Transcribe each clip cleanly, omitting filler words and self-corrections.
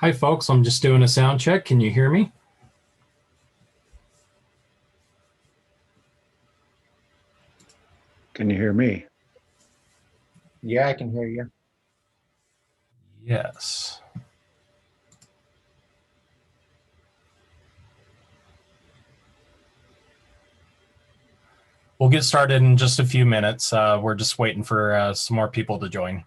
Hi folks, I'm just doing a sound check. Can you hear me? Can you hear me? Yeah, I can hear you. Yes. We'll get started in just a few minutes. We're just waiting for some more people to join.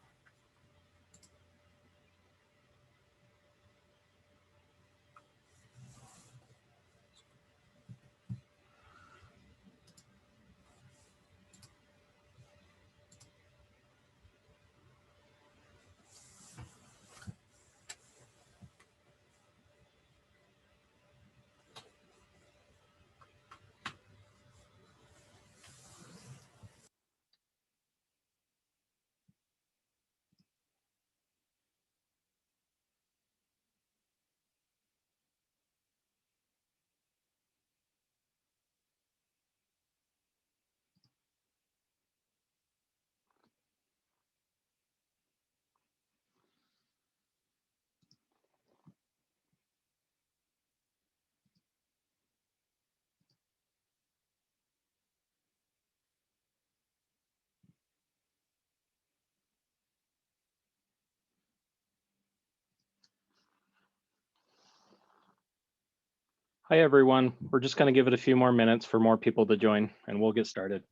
Hi, everyone. We're just going to give it a few more minutes for more people to join, and we'll get started.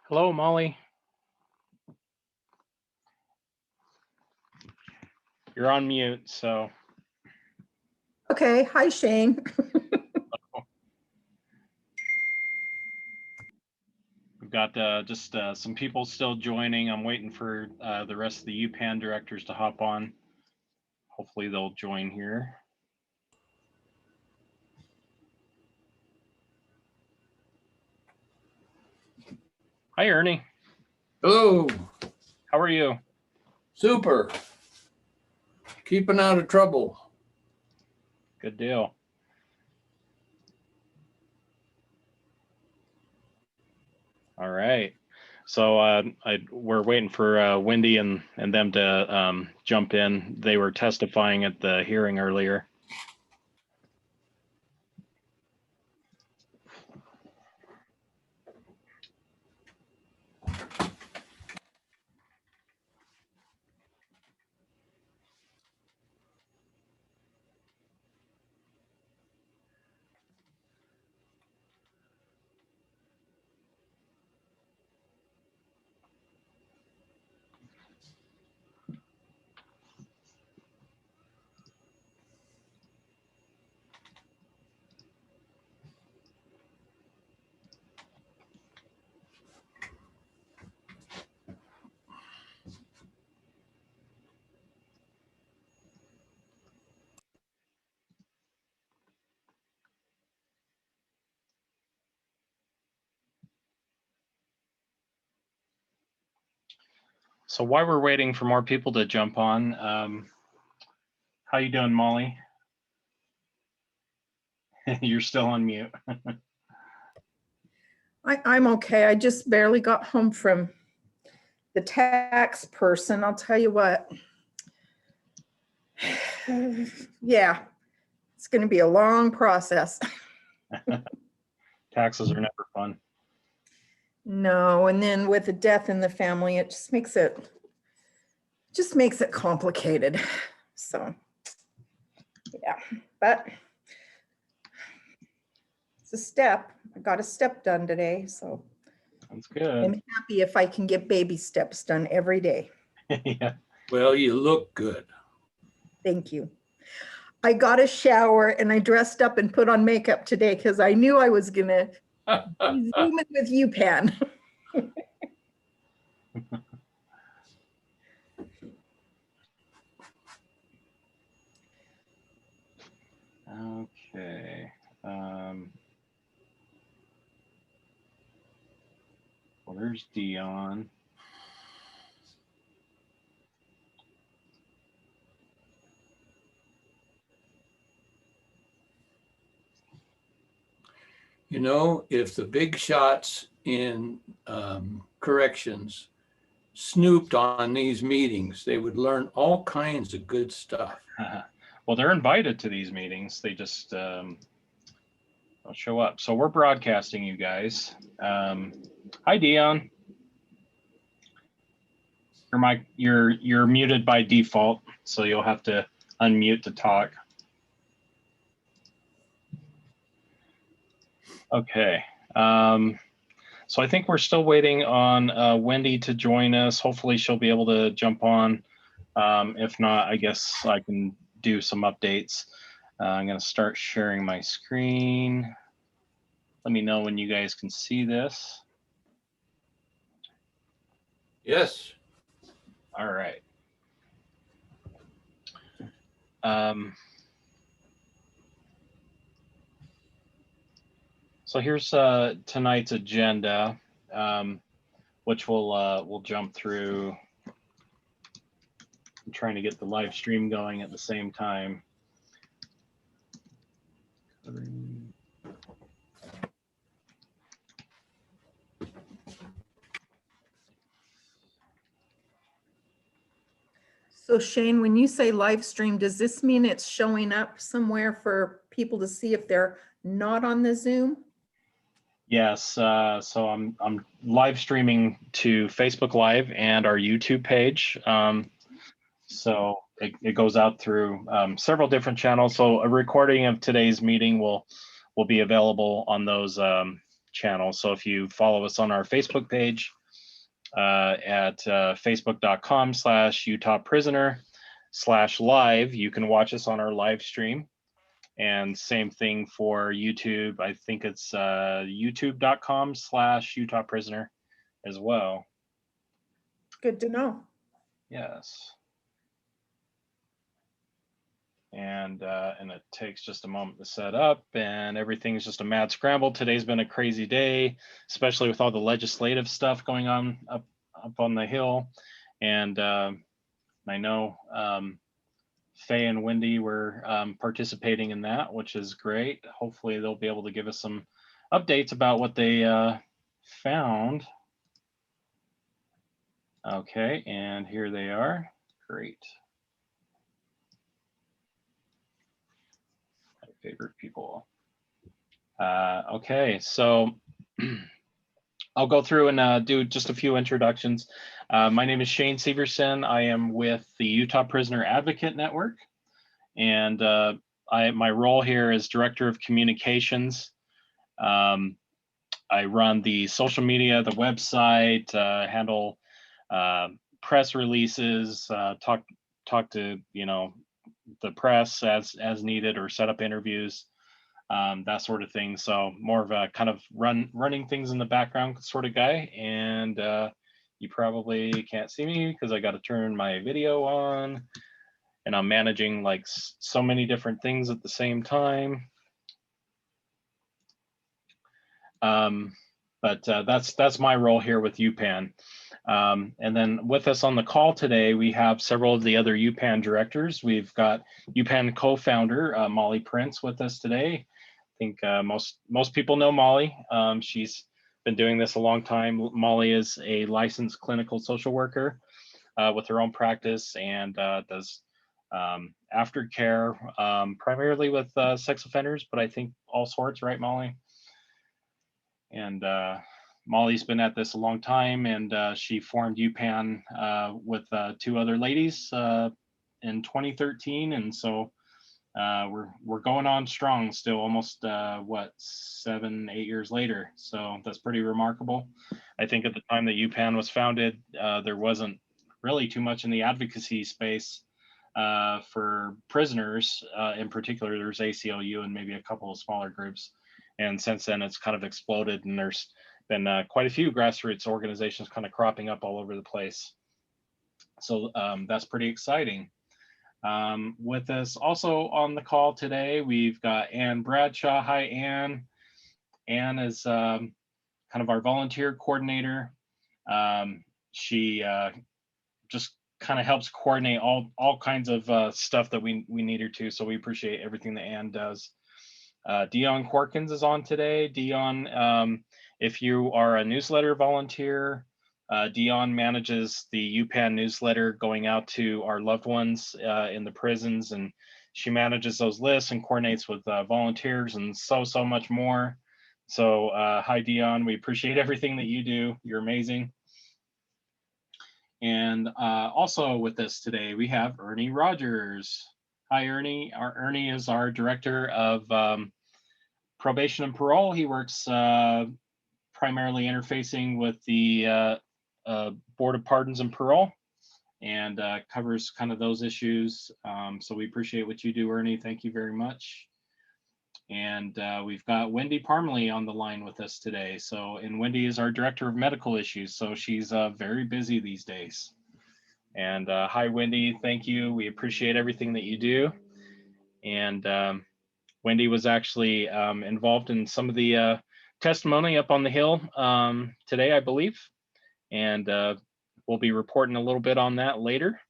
Hello, Molly. You're on mute, so. Okay, hi Shane. We've got just some people still joining. I'm waiting for the rest of the UPAN directors to hop on. Hopefully they'll join here. Hi, Ernie. Hello. How are you? Super. Keeping out of trouble. Good deal. All right. So we're waiting for Wendy and them to jump in. They were testifying at the hearing earlier. So while we're waiting for more people to jump on, how you doing, Molly? You're still on mute. I'm okay. I just barely got home from the tax person. I'll tell you what. Yeah, it's going to be a long process. Taxes are never fun. No, and then with a death in the family, it just makes it complicated. So, yeah, but it's a step. I got a step done today, so That's good. I'm happy if I can get baby steps done every day. Yeah. Well, you look good. Thank you. I got a shower and I dressed up and put on makeup today because I knew I was gonna He's zooming with UPAN. Okay. Well, there's Deon. You know, if the big shots in corrections snooped on these meetings, they would learn all kinds of good stuff. Well, they're invited to these meetings. They just don't show up. So we're broadcasting, you guys. Hi, Deon. You're muted by default, so you'll have to unmute to talk. Okay. So I think we're still waiting on Wendy to join us. Hopefully she'll be able to jump on. If not, I guess I can do some updates. I'm going to start sharing my screen. Let me know when you guys can see this. Yes. All right. So here's tonight's agenda, which we'll jump through. I'm trying to get the live stream going at the same time. So Shane, when you say live stream, does this mean it's showing up somewhere for people to see if they're not on the Zoom? Yes, so I'm live streaming to Facebook Live and our YouTube page. So it goes out through several different channels. So a recording of today's meeting will be available on those channels. So if you follow us on our Facebook page at facebook.com/Utah Prisoner/live, you can watch us on our live stream. And same thing for YouTube. I think it's youtube.com/Utah Prisoner as well. Good to know. Yes. And it takes just a moment to set up, and everything's just a mad scramble. Today's been a crazy day, especially with all the legislative stuff going on up on the Hill. And I know Faye and Wendy were participating in that, which is great. Hopefully they'll be able to give us some updates about what they found. Okay, and here they are. Great. My favorite people. Okay, so I'll go through and do just a few introductions. My name is Shane Severson. I am with the Utah Prisoner Advocate Network, and my role here is Director of Communications. I run the social media, the website, handle press releases, talk to the press as needed, or set up interviews. That sort of thing. So more of a kind of running things in the background sort of guy. And you probably can't see me because I got to turn my video on, and I'm managing like so many different things at the same time. But that's my role here with UPAN. And then with us on the call today, we have several of the other UPAN directors. We've got UPAN co-founder Molly Prince with us today. I think most people know Molly. She's been doing this a long time. Molly is a licensed clinical social worker with her own practice, and does aftercare primarily with sex offenders, but I think all sorts, right, Molly? And Molly's been at this a long time, and she formed UPAN with two other ladies in 2013, and so we're going on strong still, almost 7-8 years later. So that's pretty remarkable. I think at the time that UPAN was founded, there wasn't really too much in the advocacy space for prisoners. In particular, there's ACLU and maybe a couple of smaller groups. And since then, it's kind of exploded, and there's been quite a few grassroots organizations kind of cropping up all over the place. So that's pretty exciting. With us also on the call today, we've got Ann Bradshaw. Hi, Ann. Ann is kind of our volunteer coordinator. She just kind of helps coordinate all kinds of stuff that we need her to. So we appreciate everything that Ann does. Deon Corkins is on today. Deon, if you are a newsletter volunteer, Deon manages the UPAN newsletter going out to our loved ones in the prisons, and she manages those lists and coordinates with volunteers and so much more. So hi, Deon, we appreciate everything that you do. You're amazing. And also with us today, we have Ernie Rogers. Hi, Ernie. Ernie is our director of probation and parole. He works primarily interfacing with the Board of Pardons and Parole, and covers kind of those issues. So we appreciate what you do, Ernie. Thank you very much. And we've got Wendy Parmley on the line with us today. And Wendy is our director of medical issues. So she's very busy these days. And hi, Wendy. Thank you. We appreciate everything that you do. And Wendy was actually involved in some of the testimony up on the Hill today, I believe. And we'll be reporting a little bit on that later.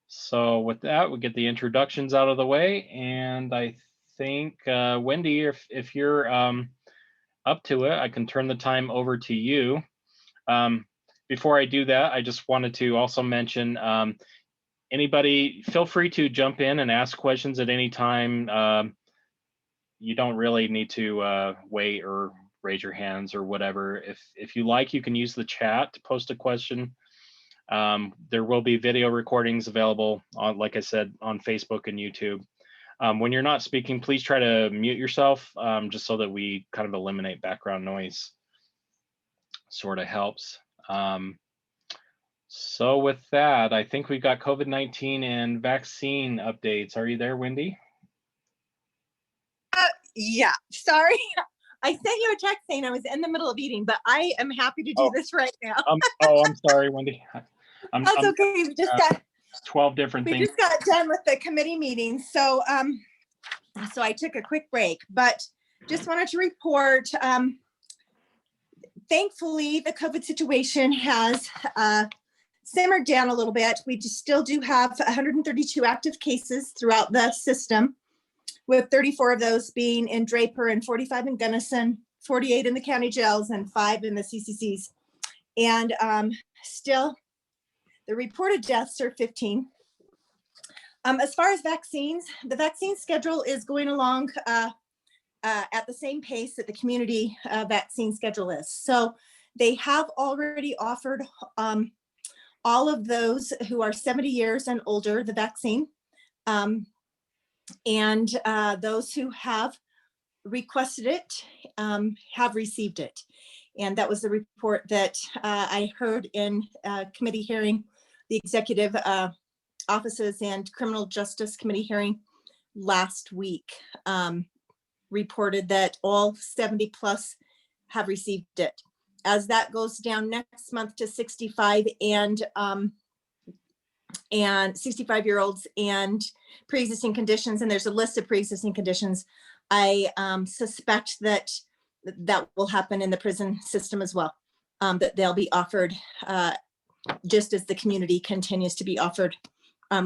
So with that, we'll get the introductions out of the way. And I think, Wendy, if you're up to it, I can turn the time over to you. Before I do that, I just wanted to also mention, anybody, feel free to jump in and ask questions at any time. You don't really need to wait or raise your hands or whatever. If you like, you can use the chat to post a question. There will be video recordings available on, like I said, on Facebook and YouTube. When you're not speaking, please try to mute yourself, just so that we kind of eliminate background noise. Sort of helps. So with that, I think we've got COVID-19 and vaccine updates. Are you there, Wendy? Yeah, sorry. I sent you a text saying I was in the middle of eating, but I am happy to do this right now. I'm sorry, Wendy. That's okay. We just got 12 different things. We just got done with the committee meeting, so so I took a quick break, but just wanted to report. Thankfully, the COVID situation has simmered down a little bit. We still do have 132 active cases throughout the system, with 34 of those being in Draper and 45 in Gunnison, 48 in the county jails, and 5 in the CCCs. And still, the reported deaths are 15. As far as vaccines, the vaccine schedule is going along at the same pace that the community vaccine schedule is. So they have already offered all of those who are 70 years and older the vaccine. And those who have requested it have received it. And that was the report that I heard in committee hearing, the executive offices and criminal justice committee hearing last week, reported that all 70 plus have received it. As that goes down next month to 65 and 65-year-olds and pre-existing conditions, and there's a list of pre-existing conditions, I suspect that that will happen in the prison system as well, that they'll be offered just as the community continues to be offered,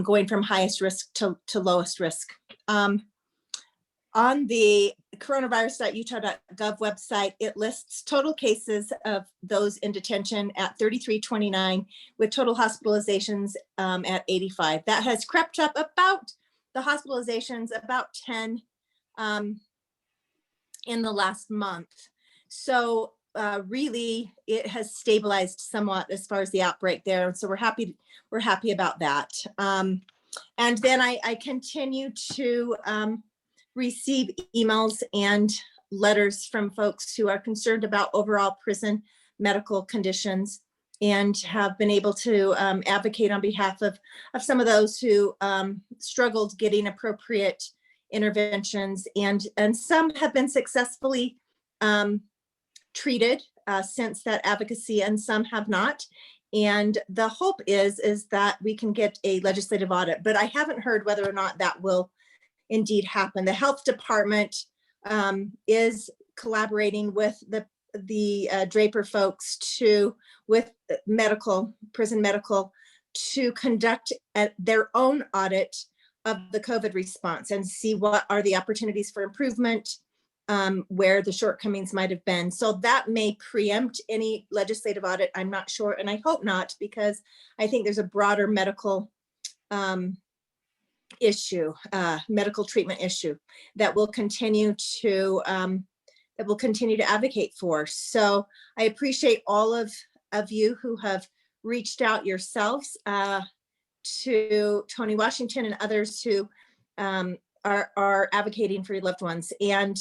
going from highest risk to lowest risk. On the coronavirus.utah.gov website, it lists total cases of those in detention at 3,329, with total hospitalizations at 85. That has crept up about, the hospitalizations, about 10 in the last month. So really, it has stabilized somewhat as far as the outbreak there. So we're happy about that. And then I continue to receive emails and letters from folks who are concerned about overall prison medical conditions, and have been able to advocate on behalf of some of those who struggled getting appropriate interventions, and some have been successfully treated since that advocacy, and some have not. And the hope is that we can get a legislative audit, but I haven't heard whether or not that will indeed happen. The health department is collaborating with the Draper folks with prison medical to conduct their own audit of the COVID response and see what are the opportunities for improvement, where the shortcomings might have been. So that may preempt any legislative audit. I'm not sure, and I hope not, because I think there's a broader medical issue, medical treatment issue that we'll continue to advocate for. So I appreciate all of you who have reached out yourselves to Tony Washington and others who are advocating for your loved ones, and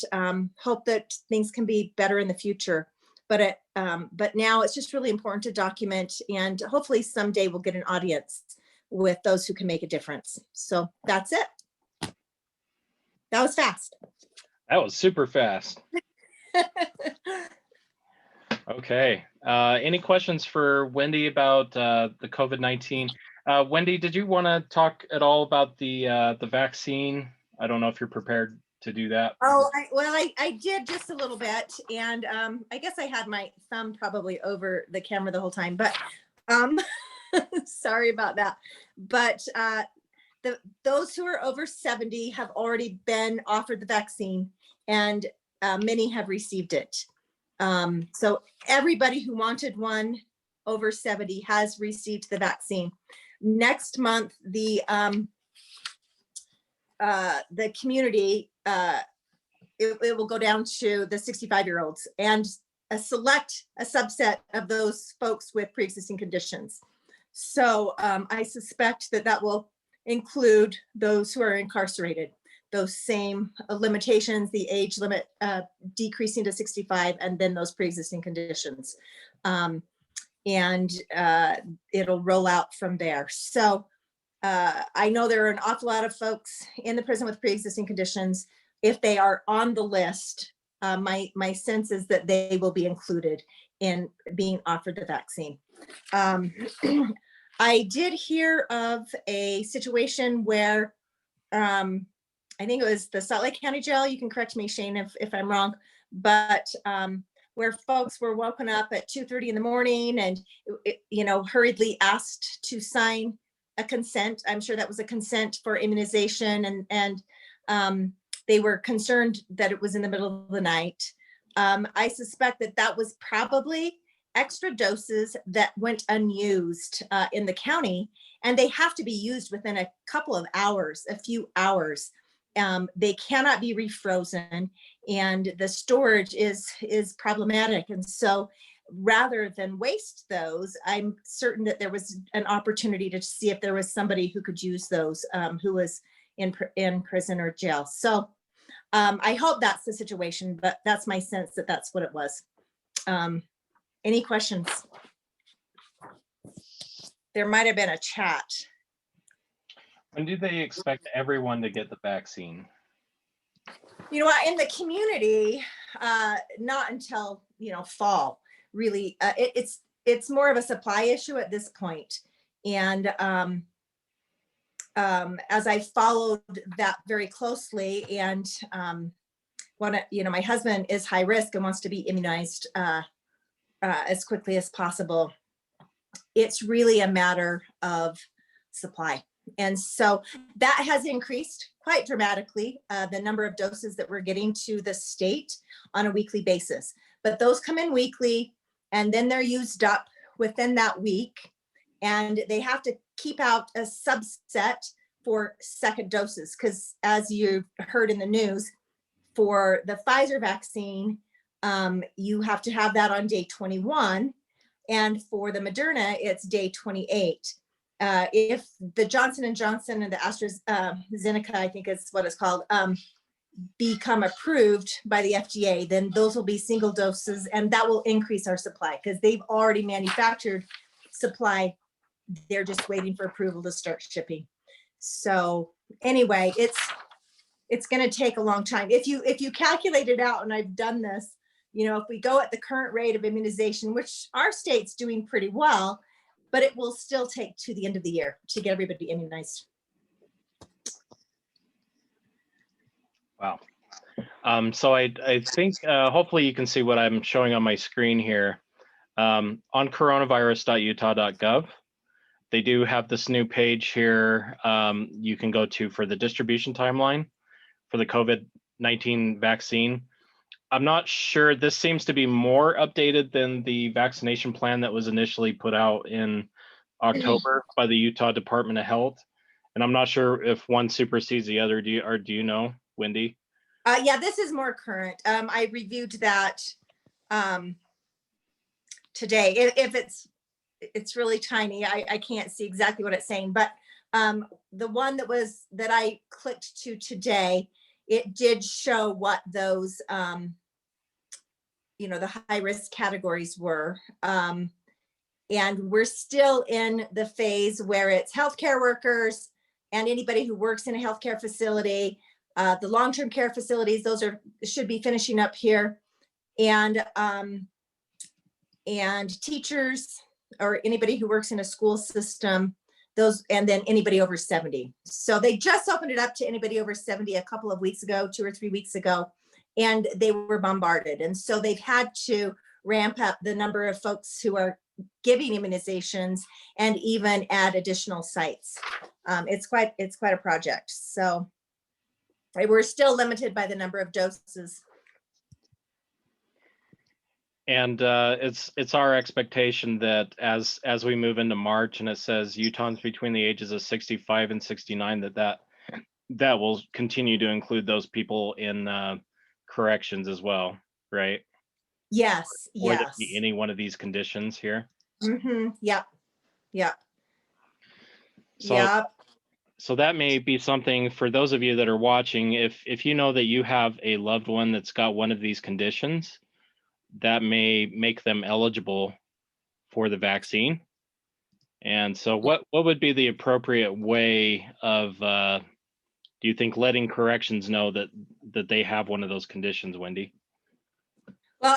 hope that things can be better in the future. But now it's just really important to document, and hopefully someday we'll get an audience with those who can make a difference. So that's it. That was fast. That was super fast. Okay. Any questions for Wendy about the COVID-19? Wendy, did you want to talk at all about the vaccine? I don't know if you're prepared to do that. Oh, I did just a little bit, and I guess I had my thumb probably over the camera the whole time, but sorry about that. But those who are over 70 have already been offered the vaccine, and many have received it. So everybody who wanted one over 70 has received the vaccine. Next month, the community, it will go down to the 65-year-olds and a subset of those folks with pre-existing conditions. So I suspect that will include those who are incarcerated, those same limitations, the age limit decreasing to 65, and then those pre-existing conditions. And it'll roll out from there. So I know there are an awful lot of folks in the prison with pre-existing conditions. If they are on the list, my sense is that they will be included in being offered the vaccine. I did hear of a situation where I think it was the Salt Lake County Jail. You can correct me, Shane, if I'm wrong, but where folks were woken up at 2:30 in the morning and hurriedly asked to sign a consent. I'm sure that was a consent for immunization, and they were concerned that it was in the middle of the night. I suspect that was probably extra doses that went unused in the county, and they have to be used within a couple of hours, a few hours. They cannot be refrozen, and the storage is problematic. And so rather than waste those, I'm certain that there was an opportunity to see if there was somebody who could use those who was in prison or jail. So I hope that's the situation, but that's my sense that that's what it was. Any questions? There might have been a chat. When do they expect everyone to get the vaccine? You know what, in the community, not until fall. Really, it's more of a supply issue at this point. And as I followed that very closely, and my husband is high risk and wants to be immunized as quickly as possible. It's really a matter of supply. And so that has increased quite dramatically, the number of doses that we're getting to the state on a weekly basis. But those come in weekly, and then they're used up within that week. And they have to keep out a subset for second doses, because as you heard in the news, for the Pfizer vaccine, you have to have that on day 21. And for the Moderna, it's day 28. If the Johnson & Johnson and the AstraZeneca, I think is what it's called, become approved by the FDA, then those will be single doses, and that will increase our supply because they've already manufactured supply. They're just waiting for approval to start shipping. So anyway, it's going to take a long time. If you calculate it out, and I've done this, if we go at the current rate of immunization, which our state's doing pretty well, but it will still take to the end of the year to get everybody immunized. Wow. So I think hopefully you can see what I'm showing on my screen here. On coronavirus.utah.gov, they do have this new page here you can go to for the distribution timeline for the COVID-19 vaccine. I'm not sure, this seems to be more updated than the vaccination plan that was initially put out in October by the Utah Department of Health. And I'm not sure if one supersedes the other. Do you know, Wendy? Yeah, this is more current. I reviewed that today. If it's really tiny, I can't see exactly what it's saying, but the one that I clicked to today, it did show what those, the high risk categories were. And we're still in the phase where it's healthcare workers and anybody who works in a healthcare facility, the long-term care facilities, those should be finishing up here. And teachers or anybody who works in a school system, those, and then anybody over 70. So they just opened it up to anybody over 70 a couple of weeks ago, 2 or 3 weeks ago, and they were bombarded. And so they've had to ramp up the number of folks who are giving immunizations and even add additional sites. It's quite a project. So we're still limited by the number of doses. And it's our expectation that as we move into March and it says Utahns between the ages of 65 and 69, that will continue to include those people in corrections as well, right? Yes, Or yes. be any one of these conditions here. Mm-hmm. Yep. Yep. So, yep. So that may be something for those of you that are watching. If you know that you have a loved one that's got one of these conditions, that may make them eligible for the vaccine. And so what would be the appropriate way of, do you think, letting corrections know that they have one of those conditions, Wendy? Well,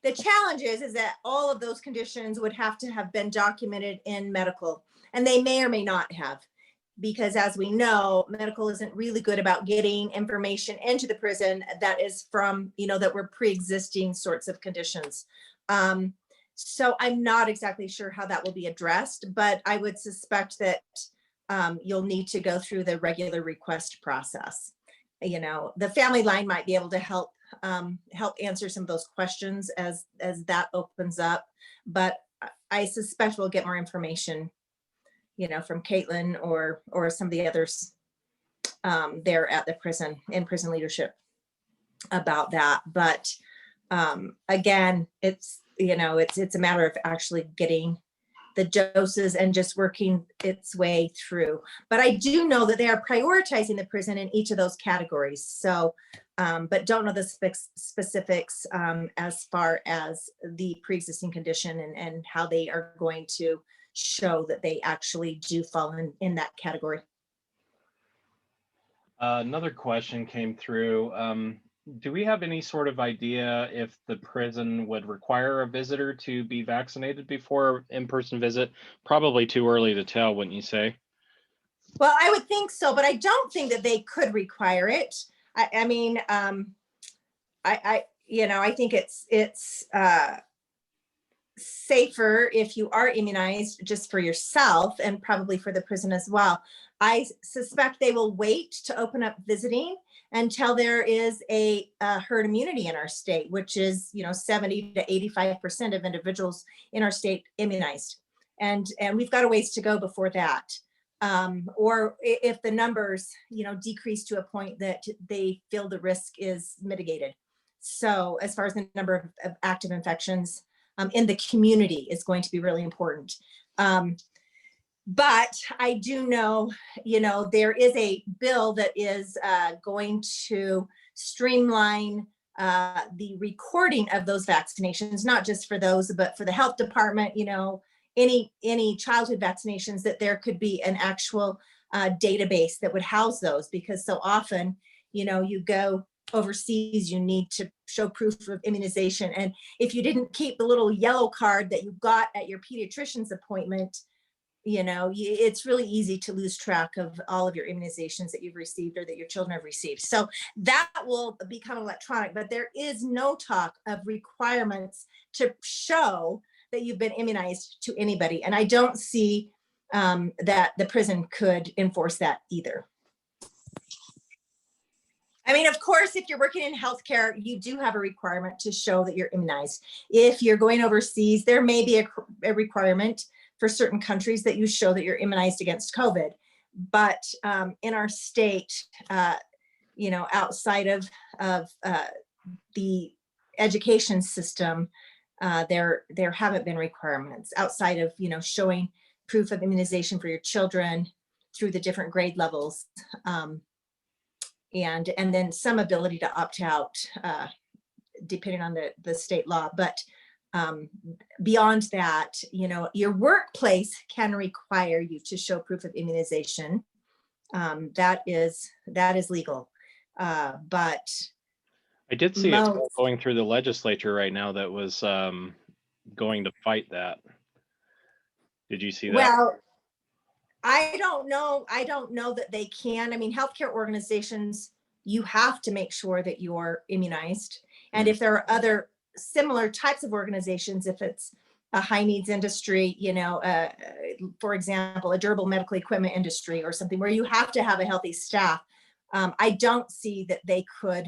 the challenge is that all of those conditions would have to have been documented in medical, and they may or may not have, because as we know, medical isn't really good about getting information into the prison that is from, that were pre-existing sorts of conditions. So I'm not exactly sure how that will be addressed, but I would suspect that you'll need to go through the regular request process. The family line might be able to help answer some of those questions as that opens up, but I suspect we'll get more information from Caitlin or some of the others there at the prison, in prison leadership, about that. But again, it's a matter of actually getting the doses and just working its way through. But I do know that they are prioritizing the prison in each of those categories. So, but don't know the specifics as far as the pre-existing condition and how they are going to show that they actually do fall in that category. Another question came through. Do we have any sort of idea if the prison would require a visitor to be vaccinated before in-person visit? Probably too early to tell, wouldn't you say? Well, I would think so, but I don't think that they could require it. I think it's safer if you are immunized just for yourself and probably for the prison as well. I suspect they will wait to open up visiting until there is a herd immunity in our state, which is 70 to 85% of individuals in our state immunized, and we've got a ways to go before that. Or if the numbers decrease to a point that they feel the risk is mitigated. So as far as the number of active infections in the community is going to be really important. But I do know, there is a bill that is going to streamline the recording of those vaccinations, not just for those, but for the health department, any childhood vaccinations, that there could be an actual database that would house those, because so often, you know, you go overseas, you need to show proof of immunization. And if you didn't keep the little yellow card that you got at your pediatrician's appointment, you know, it's really easy to lose track of all of your immunizations that you've received or that your children have received. So that will become electronic, but there is no talk of requirements to show that you've been immunized to anybody. And I don't see that the prison could enforce that either. I mean, of course, if you're working in healthcare, you do have a requirement to show that you're immunized. If you're going overseas, there may be a requirement for certain countries that you show that you're immunized against COVID. But in our state, you know, outside of the education system, there haven't been requirements outside of, you know, showing proof of immunization for your children through the different grade levels. And then some ability to opt out, depending on the state law. But beyond that, you know, your workplace can require you to show proof of immunization. That is legal. But I did see it going through the legislature right now that was going to fight that. Did you see that? Well, I don't know that they can. I mean, healthcare organizations, you have to make sure that you're immunized. And if there are other similar types of organizations, if it's a high needs industry, you know, for example, a durable medical equipment industry or something where you have to have a healthy staff, I don't see that they could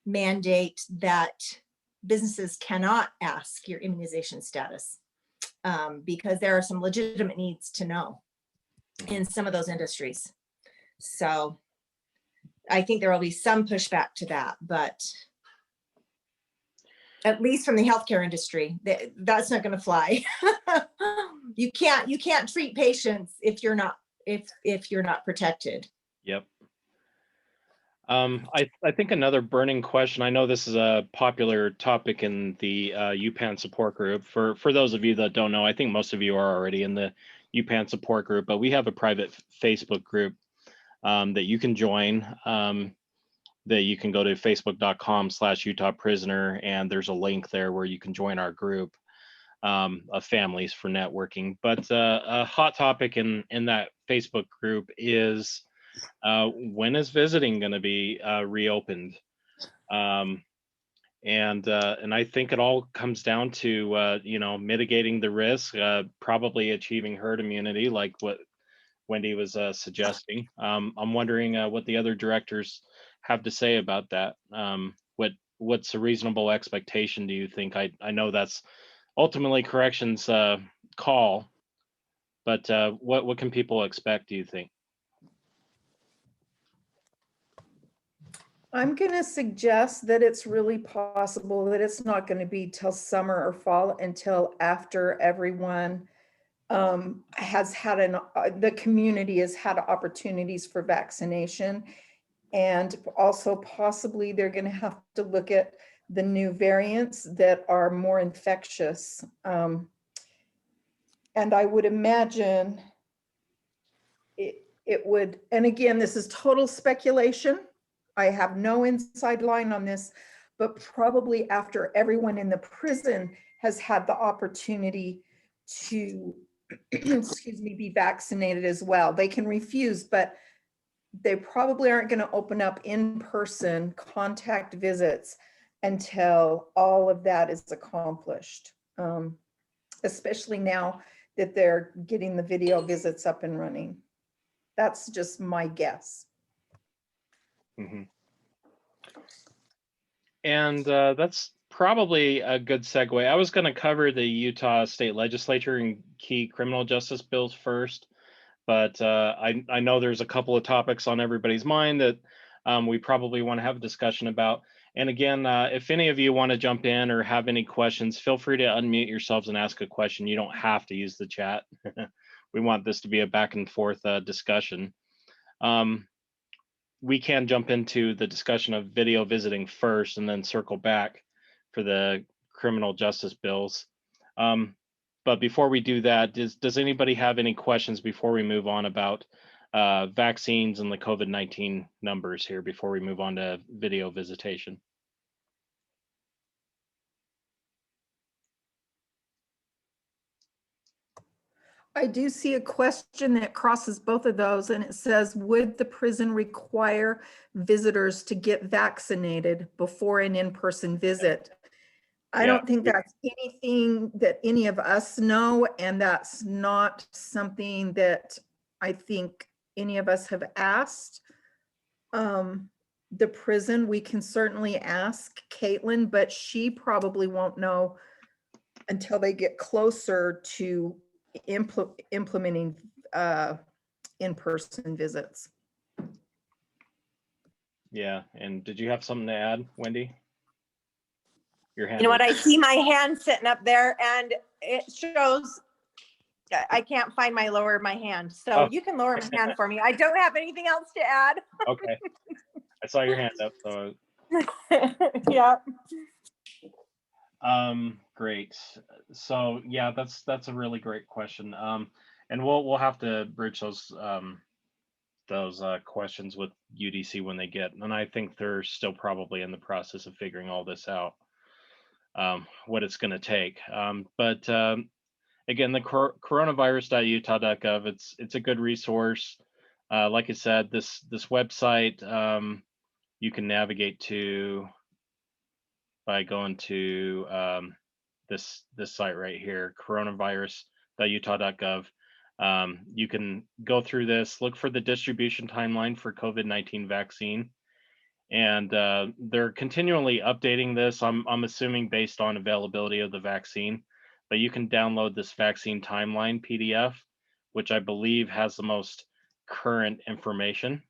mandate that businesses cannot ask your immunization status, because there are some legitimate needs to know in some of those industries. So I think there will be some pushback to that, but at least from the healthcare industry, that's not going to fly. You can't treat patients if you're not protected. Yep. I think another burning question, I know this is a popular topic in the UPAN support group. For those of you that don't know, I think most of you are already in the UPAN support group, but we have a private Facebook group that you can join, that you can go to facebook.com/Utah Prisoner, and there's a link there where you can join our group of families for networking. But a hot topic in that Facebook group is when is visiting going to be reopened? And I think it all comes down to you know, mitigating the risk, probably achieving herd immunity, like what Wendy was suggesting. I'm wondering what the other directors have to say about that. What's a reasonable expectation, do you think? I know that's ultimately corrections call, but what can people expect, do you think? I'm going to suggest that it's really possible that it's not going to be till summer or fall, until after everyone has had the community has had opportunities for vaccination. And also possibly they're going to have to look at the new variants that are more infectious. And I would imagine it would, and again, this is total speculation. I have no inside line on this, but probably after everyone in the prison has had the opportunity to, excuse me, be vaccinated as well. They can refuse, but they probably aren't going to open up in-person contact visits until all of that is accomplished, especially now that they're getting the video visits up and running. That's just my guess. Mm-hmm. And that's probably a good segue. I was going to cover the Utah State Legislature and key criminal justice bills first, but I know there's a couple of topics on everybody's mind that we probably want to have a discussion about. And again, if any of you want to jump in or have any questions, feel free to unmute yourselves and ask a question. You don't have to use the chat. We want this to be a back and forth discussion. We can jump into the discussion of video visiting first and then circle back for the criminal justice bills. But before we do that, does anybody have any questions before we move on about vaccines and the COVID-19 numbers here before we move on to video visitation. I do see a question that crosses both of those, and it says, would the prison require visitors to get vaccinated before an in-person visit? I Yeah, don't think that's anything that any of us know, and that's not something that I think any of us have asked. The prison, we can certainly ask Caitlin, but she probably won't know until they get closer to implementing in-person visits. Yeah, and did you have something to add, Wendy? Your hand. You know what? I see my hand sitting up there and it shows I can't find my hand. So Oh. you can lower my hand for me. I don't have anything else to add. Okay. I saw your hand up, so. Yeah. Great. So yeah, that's a really great question. And we'll have to bridge those questions with UDC when they get, and I think they're still probably in the process of figuring all this out, what it's going to take. But again, the coronavirus.utah.gov, it's a good resource. Like I said, this website you can navigate to by going to this site right here, coronavirus.utah.gov. You can go through this, look for the distribution timeline for COVID-19 vaccine, and they're continually updating this. I'm assuming based on availability of the vaccine, but you can download this vaccine timeline PDF, which I believe has the most current information.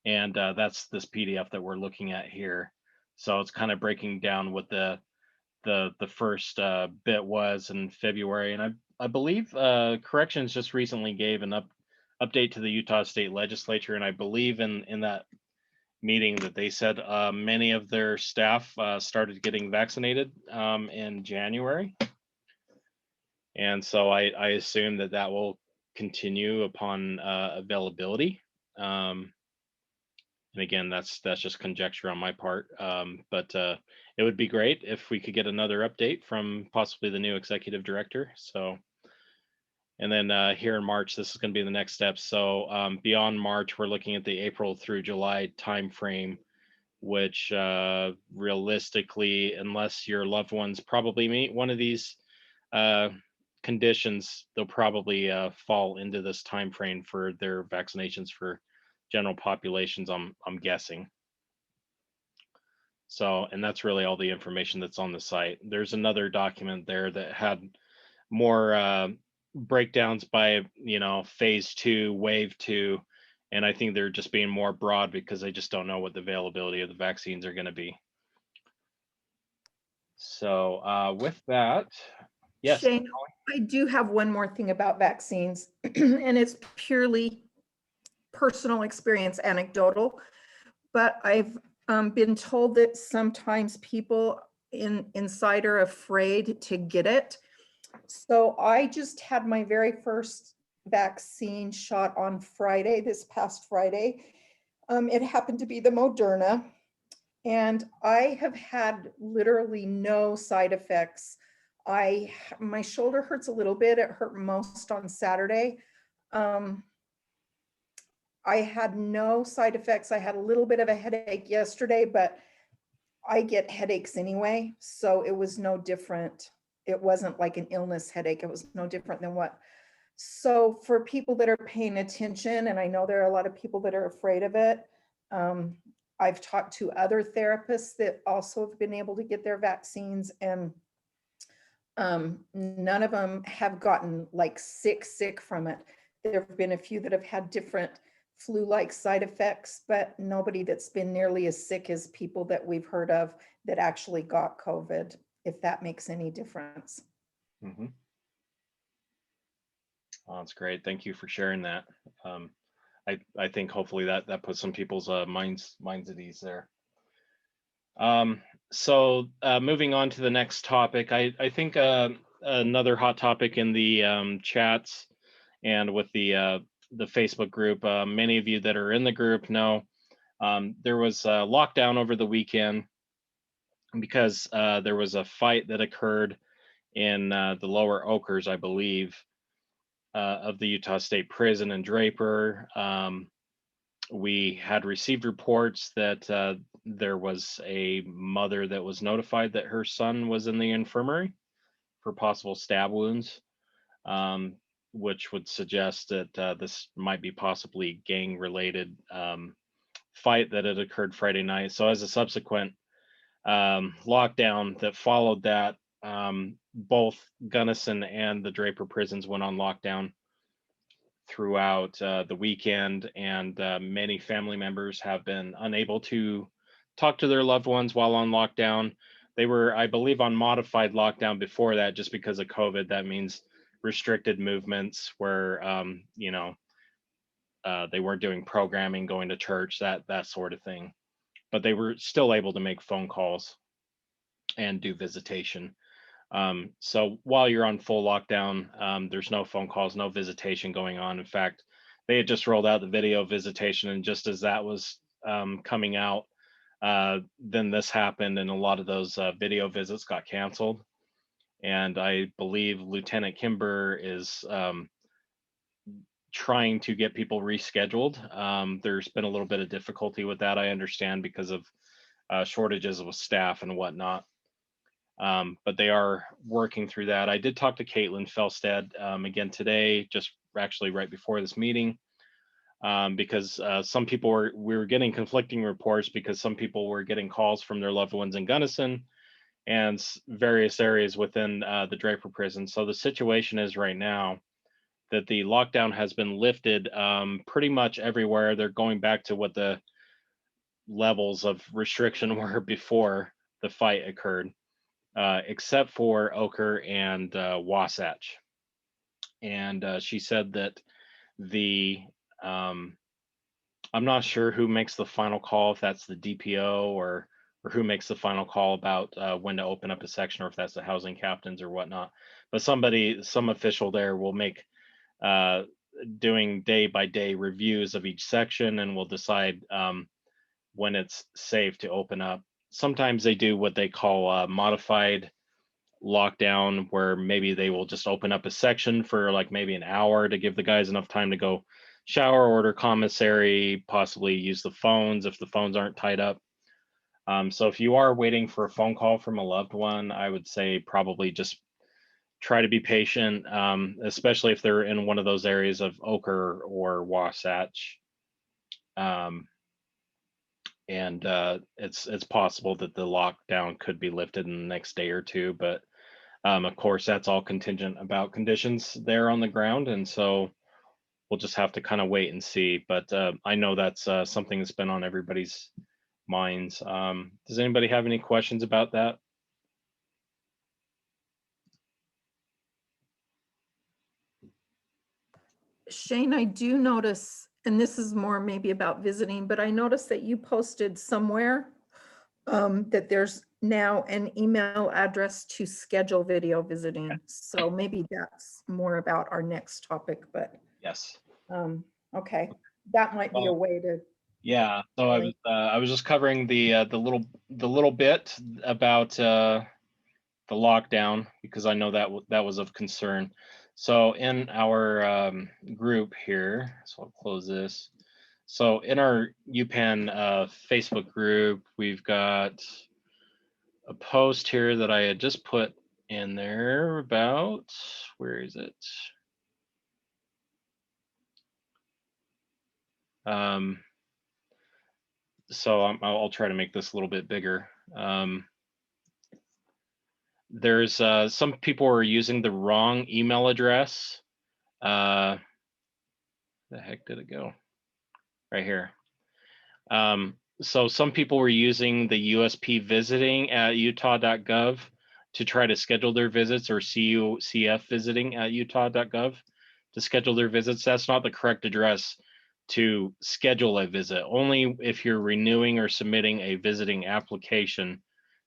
And that's this PDF that we're looking at here. So it's kind of breaking down what the first bit was in February. And I believe Corrections just recently gave an update to the Utah State Legislature. And I believe in that meeting that they said many of their staff started getting vaccinated in January. And so I assume that will continue upon availability. And again, that's just conjecture on my part, but it would be great if we could get another update from possibly the new executive director. So, and then here in March, this is going to be the next step. So beyond March, we're looking at the April through July timeframe, which realistically, unless your loved ones probably meet one of these conditions, they'll probably fall into this timeframe for their vaccinations for general populations, I'm guessing. So, and that's really all the information that's on the site. There's another document there that had more breakdowns by, phase 2, wave 2, and I think they're just being more broad because they just don't know what the availability of the vaccines are going to be. So with that, yes. Shane, I do have one more thing about vaccines, and it's purely personal experience, anecdotal, but I've been told that sometimes people inside are afraid to get it. So I just had my very first vaccine shot on Friday, this past Friday. It happened to be the Moderna, and I have had literally no side effects. My shoulder hurts a little bit. It hurt most on Saturday. I had no side effects. I had a little bit of a headache yesterday, but I get headaches anyway, so it was no different. It wasn't like an illness headache. It was no different than what. So for people that are paying attention, and I know there are a lot of people that are afraid of it, I've talked to other therapists that also have been able to get their vaccines, and none of them have gotten like sick from it. There have been a few that have had different flu-like side effects, but nobody that's been nearly as sick as people that we've heard of that actually got COVID, if that makes any difference. Mm-hmm. Oh, that's great. Thank you for sharing that. I think hopefully that puts some people's minds at ease there. So moving on to the next topic, I think another hot topic in the chats and with the Facebook group. Many of you that are in the group know there was a lockdown over the weekend because there was a fight that occurred in the lower Okers, I believe, of the Utah State Prison in Draper. We had received reports that there was a mother that was notified that her son was in the infirmary for possible stab wounds, which would suggest that this might be possibly gang-related fight that had occurred Friday night. So as a subsequent lockdown that followed that, both Gunnison and the Draper prisons went on lockdown throughout the weekend, and many family members have been unable to talk to their loved ones while on lockdown. They were, I believe, on modified lockdown before that, just because of COVID. That means restricted movements where, they weren't doing programming, going to church, that sort of thing. But they were still able to make phone calls and do visitation. So while you're on full lockdown, there's no phone calls, no visitation going on. In fact, they had just rolled out the video visitation, and just as that was coming out, then this happened, and a lot of those video visits got canceled. And I believe Lieutenant Kimber is trying to get people rescheduled. There's been a little bit of difficulty with that, I understand, because of shortages with staff and whatnot. But they are working through that. I did talk to Caitlin Felstead again today, just actually right before this meeting, because some people we were getting conflicting reports, because some people were getting calls from their loved ones in Gunnison and various areas within the Draper prison. So the situation is right now that the lockdown has been lifted pretty much everywhere. They're going back to what the levels of restriction were before the fight occurred. Except for Oker and Wasatch. And she said that I'm not sure who makes the final call, if that's the DPO or who makes the final call about when to open up a section, or if that's the housing captains or whatnot. But some official there will make doing day by day reviews of each section, and will decide when it's safe to open up. Sometimes they do what they call modified lockdown, where maybe they will just open up a section for like maybe an hour to give the guys enough time to go shower, order commissary, possibly use the phones if the phones aren't tied up. So if you are waiting for a phone call from a loved one, I would say probably just try to be patient, especially if they're in one of those areas of Oker or Wasatch. And it's possible that the lockdown could be lifted in the next day or two, but of course that's all contingent about conditions there on the ground, and so we'll just have to kind of wait and see. But I know that's something that's been on everybody's minds. Does anybody have any questions about that? Shane, I do notice, and this is more maybe about visiting, but I noticed that you posted somewhere that there's now an email address to schedule video visiting. So maybe that's more about our next topic, but Yes. okay, that might be a way to. Yeah. So I was just covering the little bit about the lockdown, because I know that was of concern. So in our group here, so I'll close this. So in our UPAN Facebook group, we've got a post here that I had just put in there about, where is it? So I'll try to make this a little bit bigger. There's some people are using the wrong email address. The heck did it go? Right here. So some people were using the USP visiting at utah.gov to try to schedule their visits, or CUCF visiting at utah.gov to schedule their visits. That's not the correct address to schedule a visit. Only if you're renewing or submitting a visiting application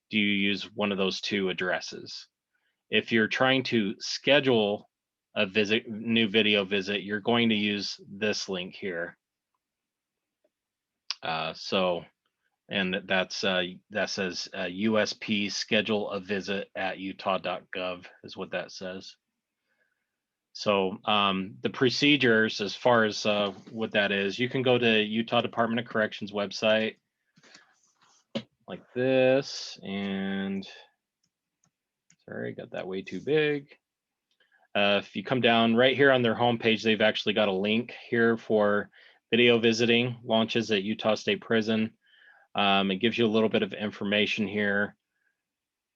do you use one of those two addresses. If you're trying to schedule a new video visit, you're going to use this link here. And that says USP schedule a visit at utah.gov is what that says. So the procedures, as far as what that is, you can go to Utah Department of Corrections website like this, and sorry, got that way too big. If you come down right here on their homepage, they've actually got a link here for video visiting launches at Utah State Prison. It gives you a little bit of information here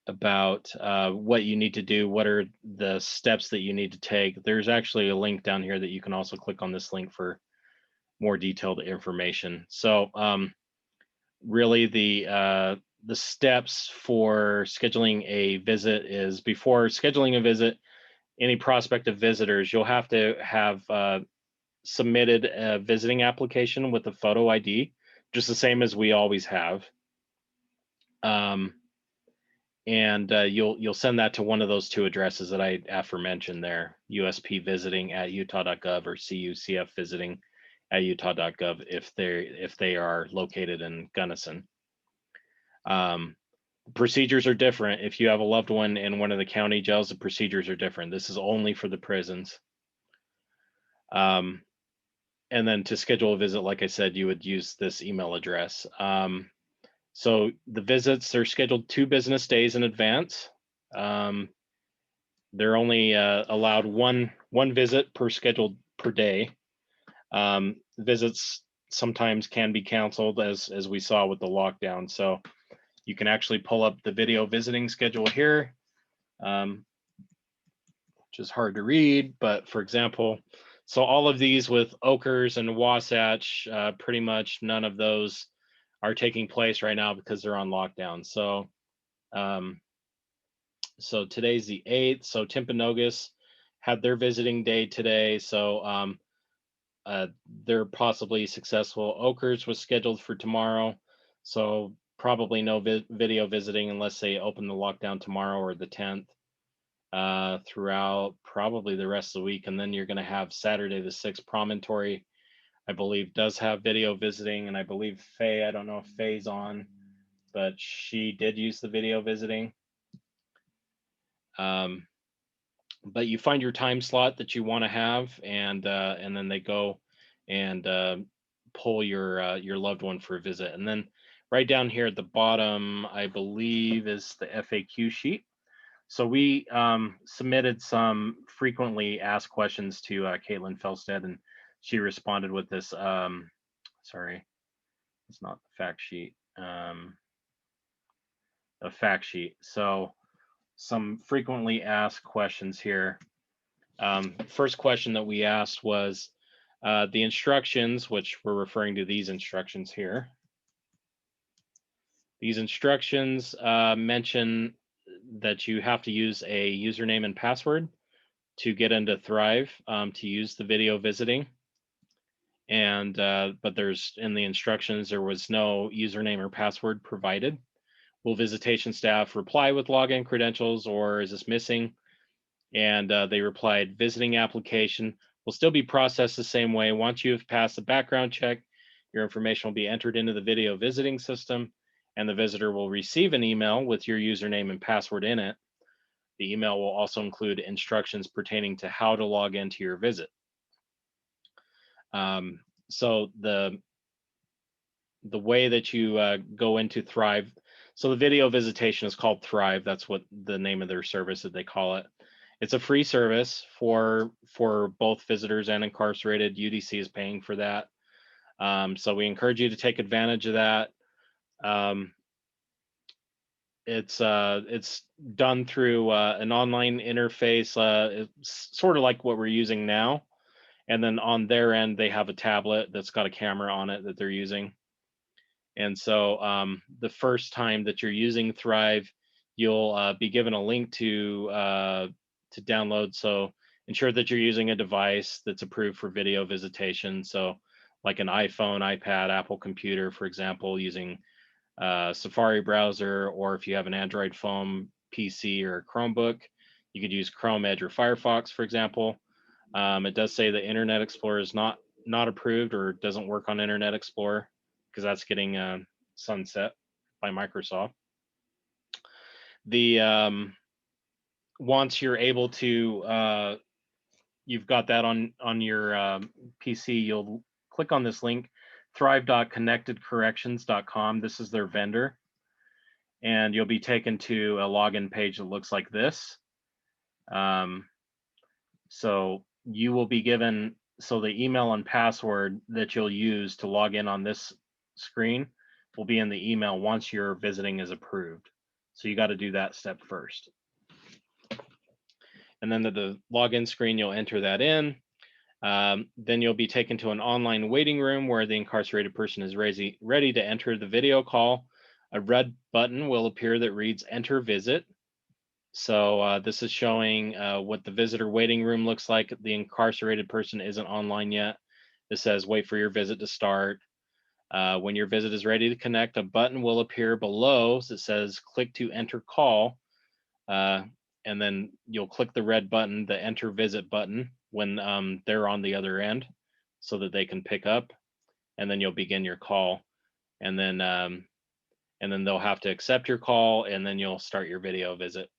about what you need to do, what are the steps that you need to take. There's actually a link down here that you can also click on this link for more detailed information. So really the steps for scheduling a visit is, before scheduling a visit, any prospective visitors, you'll have to have submitted a visiting application with a photo ID, just the same as we always have. And you'll send that to one of those two addresses that I aforementioned there, USP visiting at utah.gov or CUCF visiting at utah.gov if they are located in Gunnison. Procedures are different. If you have a loved one in one of the county jails, the procedures are different. This is only for the prisons. And then to schedule a visit, like I said, you would use this email address. So the visits are scheduled 2 business days in advance. They're only allowed one visit per day. Visits sometimes can be canceled, as we saw with the lockdown. So you can actually pull up the video visiting schedule here, which is hard to read, but for example, so all of these with Oakers and Wasatch, pretty much none of those are taking place right now because they're on lockdown. So, so today's the 8th. So Timpanogos had their visiting day today. So they're possibly successful. Oakers was scheduled for tomorrow. So probably no video visiting unless they open the lockdown tomorrow or the 10th throughout probably the rest of the week. And then you're going to have Saturday the 6th. Promontory, I believe, does have video visiting. And I believe Faye, I don't know if Faye's on, but she did use the video visiting. But you find your time slot that you want to have, and then they go and pull your loved one for a visit. And then right down here at the bottom, I believe, is the FAQ sheet. So we submitted some frequently asked questions to Caitlin Felstead, and she responded with this. Sorry, it's not the fact sheet. A fact sheet. So some frequently asked questions here. First question that we asked was the instructions, which we're referring to these instructions here. These instructions mention that you have to use a username and password to get into Thrive to use the video visiting. And but there's, in the instructions, there was no username or password provided. Will visitation staff reply with login credentials, or is this missing? And they replied, visiting application will still be processed the same way. Once you have passed the background check, your information will be entered into the video visiting system, and the visitor will receive an email with your username and password in it. The email will also include instructions pertaining to how to log into your visit. So the way that you go into Thrive, so the video visitation is called Thrive. That's what the name of their service that they call it. It's a free service for both visitors and incarcerated. UDC is paying for that. So we encourage you to take advantage of that. It's done through an online interface, it's sort of like what we're using now. And then on their end, they have a tablet that's got a camera on it that they're using. And so the first time that you're using Thrive, you'll be given a link to download. So ensure that you're using a device that's approved for video visitation. So like an iPhone, iPad, Apple computer, for example, using Safari browser, or if you have an Android phone, PC, or Chromebook, You could use Chrome, Edge, or Firefox, for example. It does say the Internet Explorer is not approved or doesn't work on Internet Explorer because that's getting sunset by Microsoft. The once you're able to, you've got that on your PC, you'll click on this link, thrive.connectedcorrections.com. This is their vendor, and you'll be taken to a login page that looks like this. So you will be given, so the email and password that you'll use to log in on this screen will be in the email once your visiting is approved. So you got to do that step first. And then the login screen, you'll enter that in. Then you'll be taken to an online waiting room where the incarcerated person is ready to enter the video call. A red button will appear that reads Enter Visit. So this is showing what the visitor waiting room looks like. The incarcerated person isn't online yet. This says wait for your visit to start. When your visit is ready to connect, a button will appear below that says click to enter call. And then you'll click the red button, the Enter Visit button, when they're on the other end so that they can pick up. And then you'll begin your call. And then they'll have to accept your call, and then you'll start your video visit.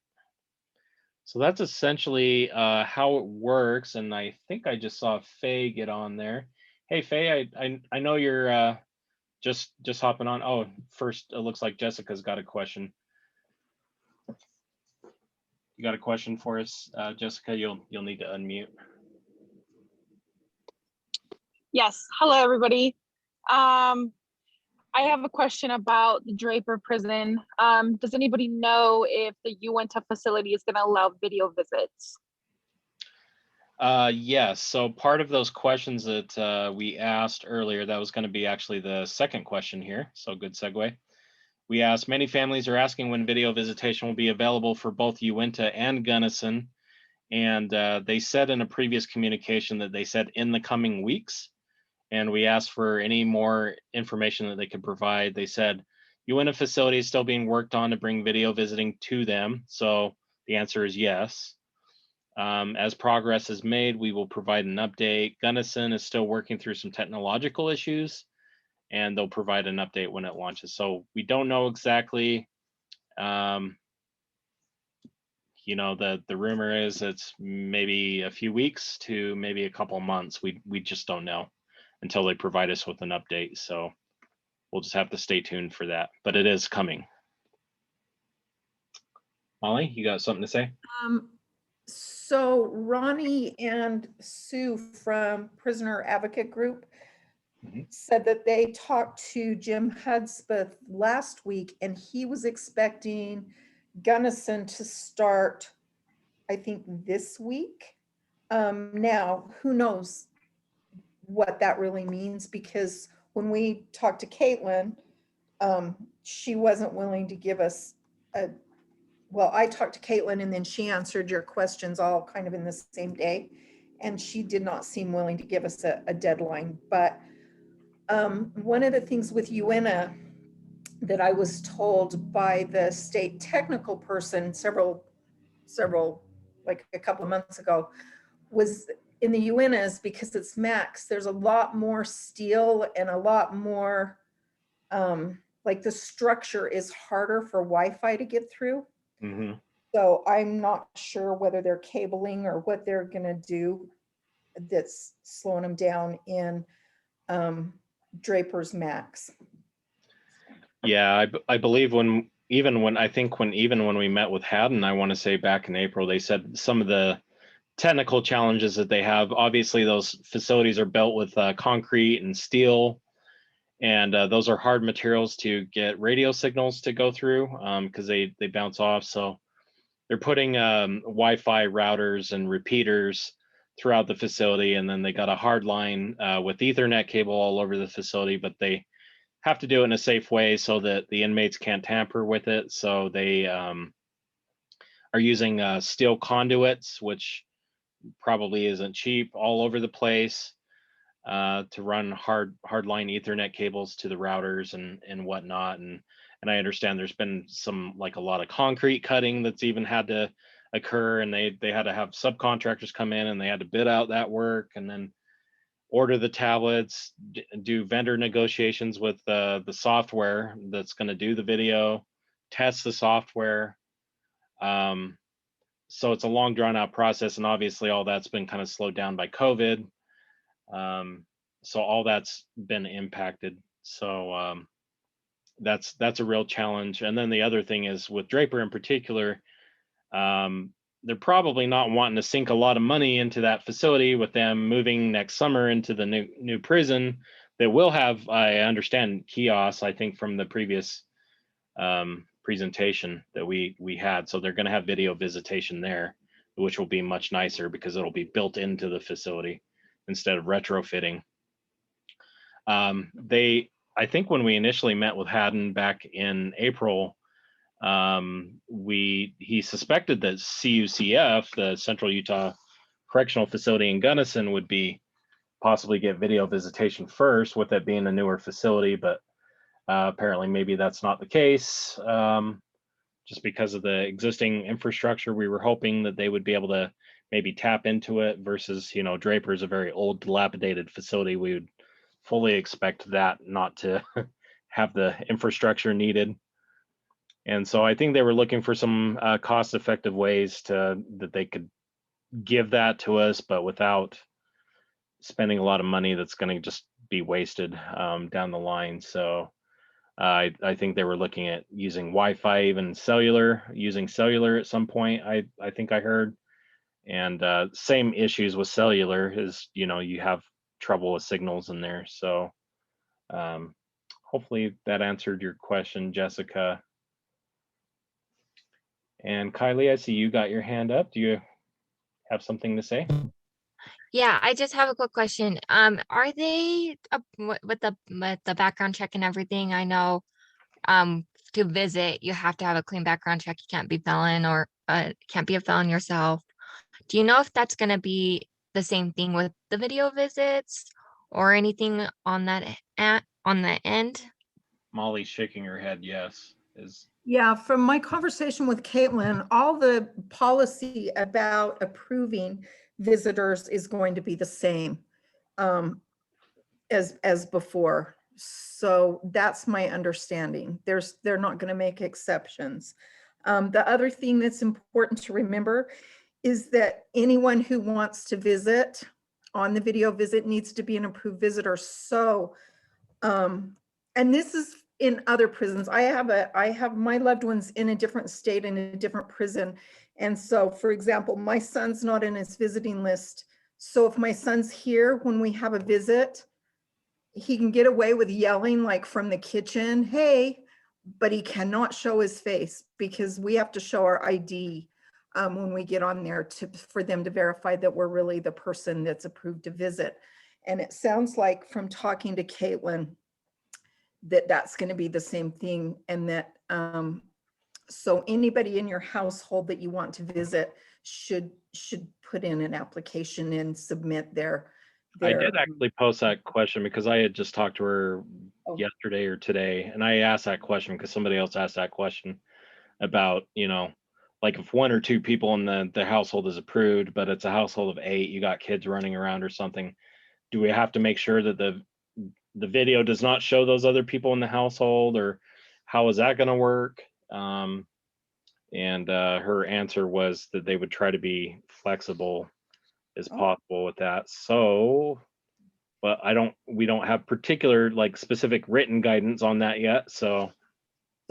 So that's essentially how it works. And I think I just saw Faye get on there. Hey, Faye, I know you're just hopping on. Oh, first, it looks like Jessica's got a question. You got a question for us, Jessica? You'll need to unmute. Yes. Hello, everybody. I have a question about the Draper Prison. Does anybody know if the Uinta facility is going to allow video visits? Yes. So part of those questions that we asked earlier, that was going to be actually the second question here. So good segue. We asked, many families are asking when video visitation will be available for both Uinta and Gunnison. And they said in a previous communication that they said in the coming weeks. And we asked for any more information that they could provide. They said Uinta facility is still being worked on to bring video visiting to them. So the answer is yes. As progress is made, we will provide an update. Gunnison is still working through some technological issues, and they'll provide an update when it launches. So we don't know exactly. You know, the rumor is it's maybe a few weeks to maybe a couple months. We just don't know until they provide us with an update. So we'll just have to stay tuned for that, but it is coming. Molly, you got something to say? So Ronnie and Sue from Prisoner Advocate Group said that they talked to Jim Hudspeth last week, and he was expecting Gunnison to start, I think, this week. Now, who knows what that really means, because when we talked to Caitlin, she wasn't willing to give us well, I talked to Caitlin and then she answered your questions all kind of in the same day, and she did not seem willing to give us a deadline. But one of the things with Uinta that I was told by the state technical person several, like a couple of months ago, was in the Uintas, because it's max, there's a lot more steel and a lot more, like the structure is harder for Wi-Fi to get through. So I'm not sure whether they're cabling or what they're gonna do that's slowing them down in Draper's max. Yeah, I believe even when we met with Haddon, I want to say back in April, they said some of the technical challenges that they have, obviously those facilities are built with concrete and steel, and those are hard materials to get radio signals to go through because they bounce off. So they're putting Wi-Fi routers and repeaters throughout the facility, and then they got a hard line with Ethernet cable all over the facility, but they have to do it in a safe way so that the inmates can't tamper with it. So they are using steel conduits, which probably isn't cheap, all over the place to run hard line Ethernet cables to the routers and whatnot. And I understand there's been some, like a lot of concrete cutting that's even had to occur, and they had to have subcontractors come in, and they had to bid out that work, and then order the tablets, do vendor negotiations with the software that's going to do the video, test the software. So it's a long drawn out process, and obviously all that's been kind of slowed down by COVID. So all that's been impacted. So that's a real challenge. And then the other thing is with Draper in particular, they're probably not wanting to sink a lot of money into that facility with them moving next summer into the new prison that will have, I understand, kiosks, I think from the previous presentation that we had. So they're going to have video visitation there, which will be much nicer because it'll be built into the facility instead of retrofitting. I think when we initially met with Haddon back in April, he suspected that CUCF, the Central Utah Correctional Facility in Gunnison, would be possibly get video visitation first, with it being a newer facility, but apparently maybe that's not the case. Just because of the existing infrastructure, we were hoping that they would be able to maybe tap into it versus, Draper is a very old, dilapidated facility. We would fully expect that not to have the infrastructure needed. And so I think they were looking for some cost-effective ways that they could give that to us, but without spending a lot of money that's going to just be wasted down the line. So I think they were looking at using Wi-Fi, even using cellular at some point, I think I heard. And same issues with cellular is, you have trouble with signals in there. So hopefully that answered your question, Jessica. And Kylie, I see you got your hand up. Do you have something to say? Yeah, I just have a quick question. Are they with the background check and everything? I know to visit you have to have a clean background check. You can't be felon or can't be a felon yourself. Do you know if that's going to be the same thing with the video visits or anything on that on the end? Molly's shaking her head. Yes. Yeah, from my conversation with Caitlin, all the policy about approving visitors is going to be the same as before. So that's my understanding. They're not going to make exceptions. The other thing that's important to remember is that anyone who wants to visit on the video visit needs to be an approved visitor. So, and this is in other prisons. I have my loved ones in a different state, in a different prison. And so, for example, my son's not in his visiting list. So if my son's here when we have a visit, he can get away with yelling like from the kitchen, hey, but he cannot show his face because we have to show our ID when we get on there for them to verify that we're really the person that's approved to visit. And it sounds like from talking to Caitlin, that's going to be the same thing. And that, so anybody in your household that you want to visit should put in an application and submit their I did actually post that question because I had just talked to her yesterday or today, and I asked that question because somebody else asked that question about, like if one or two people in the household is approved, but it's a household of 8, you got kids running around or something, do we have to make sure that the video does not show those other people in the household, or how is that going to work? And her answer was that they would try to be flexible as possible with that. So, but we don't have particular like specific written guidance on that yet. So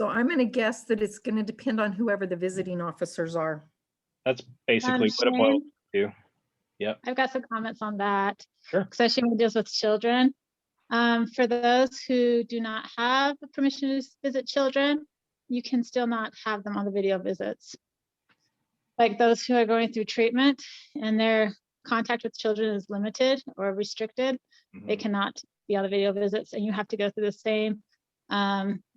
I'm going to guess that it's going to depend on whoever the visiting officers are. that's basically what it boils to. Yep. I've got some comments on that. Sure. Especially when it deals with children. For those who do not have permission to visit children, you can still not have them on the video visits. Like those who are going through treatment and their contact with children is limited or restricted, they cannot be on the video visits, and you have to go through the same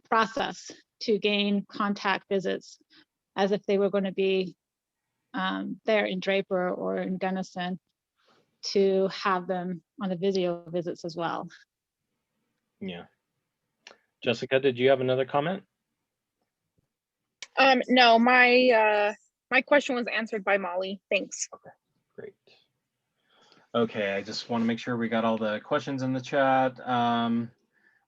process to gain contact visits as if they were going to be there in Draper or in Gunnison to have them on the video visits as well. Yeah. Jessica, did you have another comment? No, my My question was answered by Molly. Thanks. Great. Okay, I just want to make sure we got all the questions in the chat.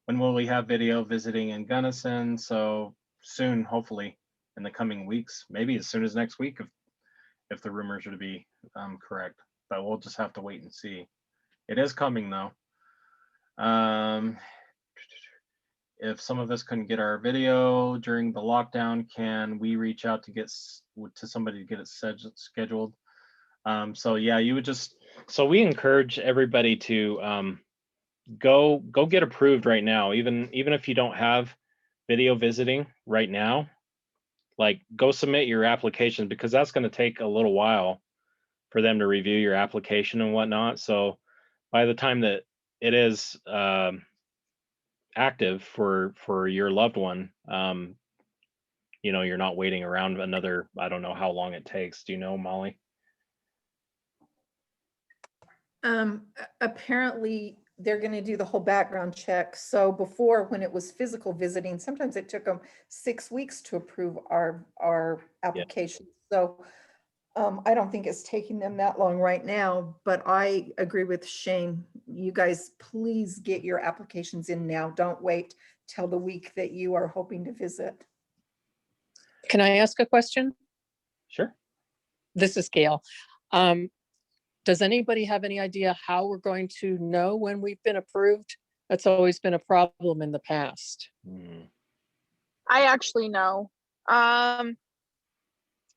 When will we have video visiting in Gunnison? So soon, hopefully, in the coming weeks, maybe as soon as next week, if the rumors are to be correct. But we'll just have to wait and see. It is coming though. If some of us couldn't get our video during the lockdown, can we reach out to get to somebody to get it scheduled? So yeah, you would just, so we encourage everybody to go get approved right now, even if you don't have video visiting right now, like go submit your application, because that's going to take a little while for them to review your application and whatnot. So by the time that it is active for your loved one, you know, you're not waiting around another, I don't know how long it takes. Do you know, Molly? Apparently they're going to do the whole background check. So before, when it was physical visiting, sometimes it took them 6 weeks to approve our application. So I don't think it's taking them that long right now, but I agree with Shane. You guys, please get your applications in now. Don't wait till the week that you are hoping to visit. Can I ask a question? Sure. This is Gail. Does anybody have any idea how we're going to know when we've been approved? That's always been a problem in the past. I actually know.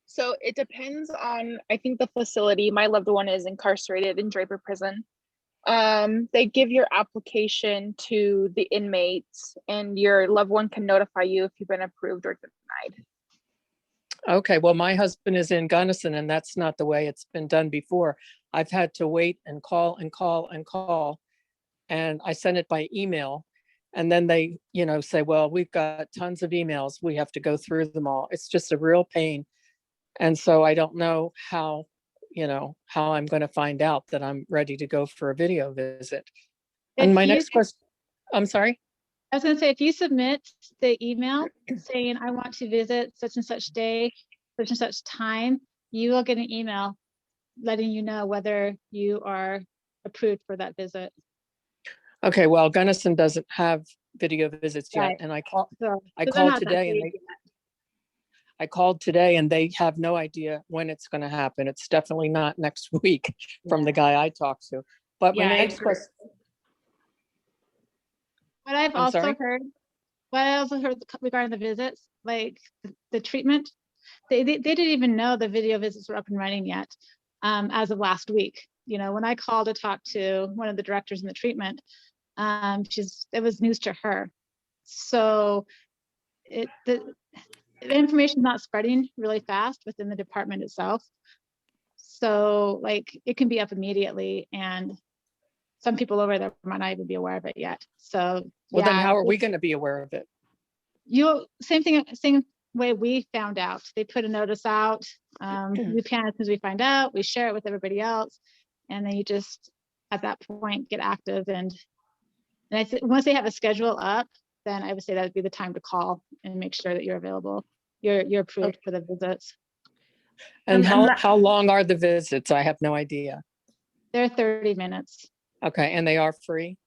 So it depends on, I think, the facility. My loved one is incarcerated in Draper Prison. They give your application to the inmates, and your loved one can notify you if you've been approved or denied. Okay, well, my husband is in Gunnison, and that's not the way it's been done before. I've had to wait and call and call and call, and I send it by email. And then they, you know, say, well, we've got tons of emails. We have to go through them all. It's just a real pain. And so I don't know how, you know, how I'm going to find out that I'm ready to go for a video visit. And my next question, I'm sorry. I was going to say, if you submit the email saying, I want to visit such and such day, such and such time, you will get an email letting you know whether you are approved for that visit. Okay, well, Gunnison doesn't have video visits yet. Right. And I called not today and I called today and they have no idea when it's going to happen. It's definitely not next week from the guy I talked to. But my next question. What I've also heard regarding the visits, like the treatment, they didn't even know the video visits were up and running yet as of last week. You know, when I called to talk to one of the directors in the treatment, it was news to her. So the information is not spreading really fast within the department itself. So like it can be up immediately, and some people over there might not even be aware of it yet. So well, then how are we going to be aware of it? Same way we found out. They put a notice out. We pan as soon as we find out, we share it with everybody else, and then you just at that point get active. And once they have a schedule up, then I would say that would be the time to call and make sure that you're available. You're approved for the visits. And how long are the visits? I have no idea. They're 30 minutes. Okay, and they are free?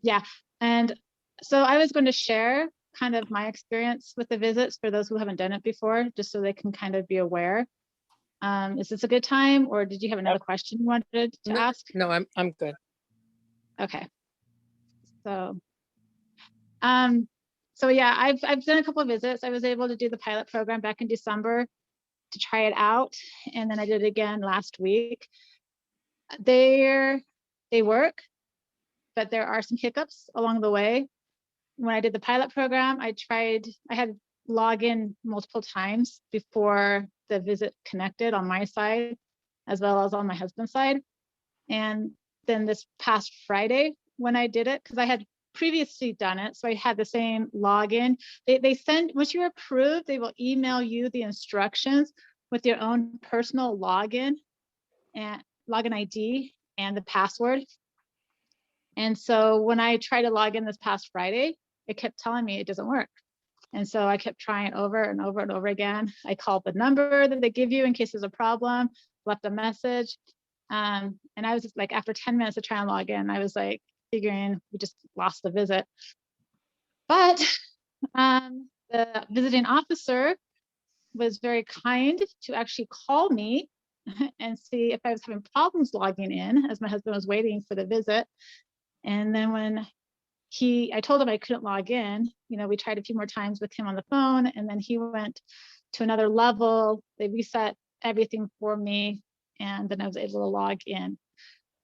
Yeah, and so I was going to share kind of my experience with the visits for those who haven't done it before, just so they can kind of be aware. Is this a good time, or did you have another question you wanted to ask? No, I'm good. Okay. So yeah, I've done a couple of visits. I was able to do the pilot program back in December to try it out, and then I did it again last week. They work, but there are some hiccups along the way. When I did the pilot program, I had log in multiple times before the visit connected on my side, as well as on my husband's side. And then this past Friday, when I did it, because I had previously done it, so I had the same login. They send, once you're approved, they will email you the instructions with your own personal login and login ID and the password. And so when I tried to log in this past Friday, it kept telling me it doesn't work. And so I kept trying over and over and over again. I called the number that they give you in case there's a problem, left a message. And I was just like, after 10 minutes of trying to log in, I was like figuring we just lost the visit. But the visiting officer was very kind to actually call me and see if I was having problems logging in as my husband was waiting for the visit. And then when I told him I couldn't log in, you know, we tried a few more times with him on the phone, and then he went to another level. They reset everything for me, and then I was able to log in.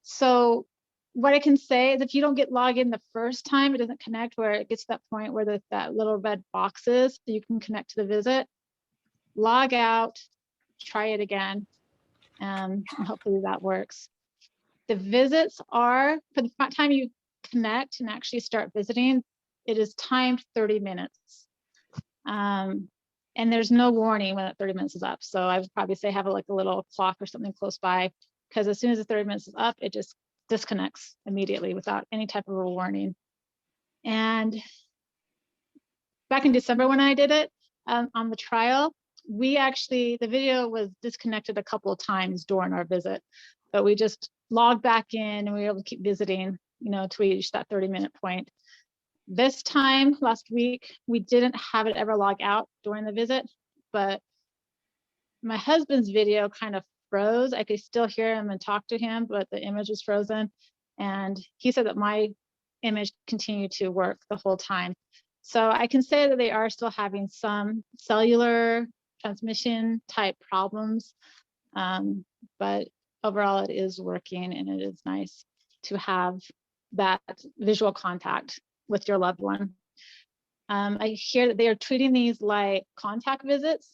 So what I can say is if you don't get logged in the first time, it doesn't connect, where it gets to that point where that little red box is, so you can connect to the visit, log out, try it again, and hopefully that works. The visits are, for the time you connect and actually start visiting, it is timed 30 minutes. And there's no warning when that 30 minutes is up. So I would probably say have a little clock or something close by, because as soon as the 30 minutes is up, it just disconnects immediately without any type of a warning. And back in December when I did it on the trial, the video was disconnected a couple of times during our visit, but we just logged back in and we were able to keep visiting, you know, to reach that 30-minute point. This time last week, we didn't have it ever log out during the visit, but my husband's video kind of froze. I could still hear him and talk to him, but the image was frozen. And he said that my image continued to work the whole time. So I can say that they are still having some cellular transmission type problems, but overall it is working, and it is nice to have that visual contact with your loved one. I hear that they are treating these like contact visits.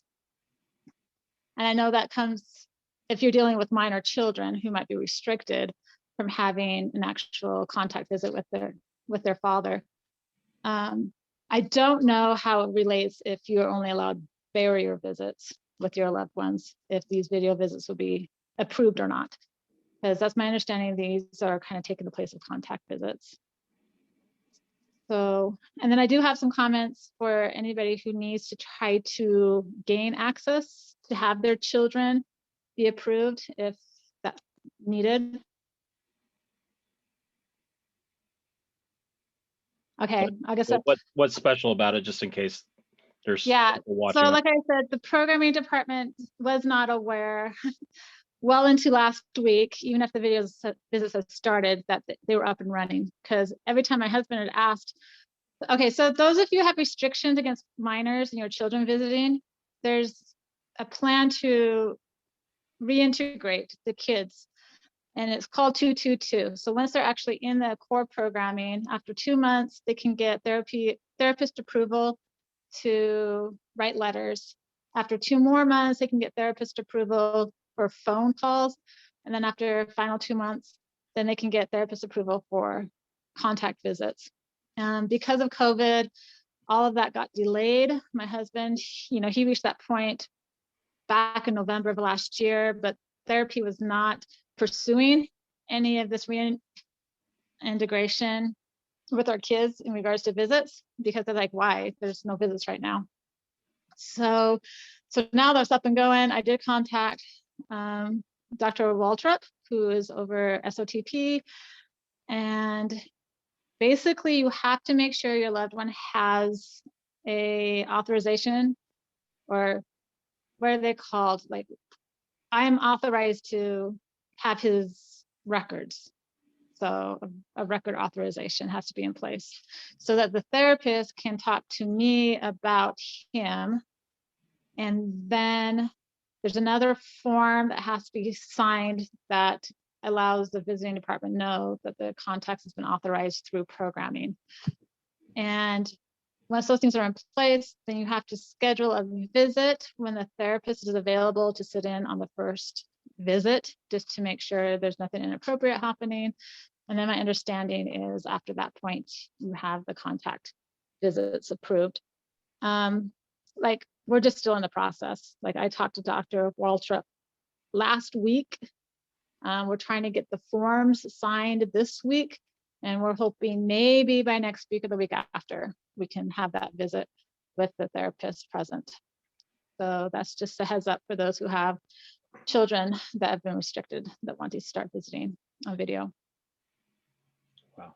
And I know that comes if you're dealing with minor children who might be restricted from having an actual contact visit with their father. I don't know how it relates if you're only allowed barrier visits with your loved ones, if these video visits will be approved or not, because that's my understanding. These are kind of taking the place of contact visits. So, and then I do have some comments for anybody who needs to try to gain access to have their children be approved if that's needed. Okay, I guess What's special about it, just in case there's yeah. people watching? So like I said, the programming department was not aware well into last week, even if the visits had started, that they were up and running, because every time my husband had asked, okay, so those of you who have restrictions against minors and your children visiting, there's a plan to reintegrate the kids, and it's called 222. So once they're actually in the core programming, after 2 months, they can get therapist approval to write letters. After 2 more months, they can get therapist approval for phone calls. And then after final 2 months, then they can get therapist approval for contact visits. Because of COVID, all of that got delayed. My husband, you know, he reached that point back in November of last year, but therapy was not pursuing any of this reintegration with our kids in regards to visits, because they're like, why? There's no visits right now. So now that's up and going. I did contact Dr. Waltrip, who is over SOTP, and basically you have to make sure your loved one has a authorization, or what are they called? Like, I'm authorized to have his records. So a record authorization has to be in place so that the therapist can talk to me about him. And then there's another form that has to be signed that allows the visiting department know that the contact has been authorized through programming. And once those things are in place, then you have to schedule a visit when the therapist is available to sit in on the first visit, just to make sure there's nothing inappropriate happening. And then my understanding is after that point, you have the contact visits approved. Like, we're just still in the process. Like, I talked to Dr. Waltrip last week. We're trying to get the forms signed this week, and we're hoping maybe by next week or the week after we can have that visit. with the therapist present. So that's just a heads up for those who have children that have been restricted that want to start visiting on video. Wow,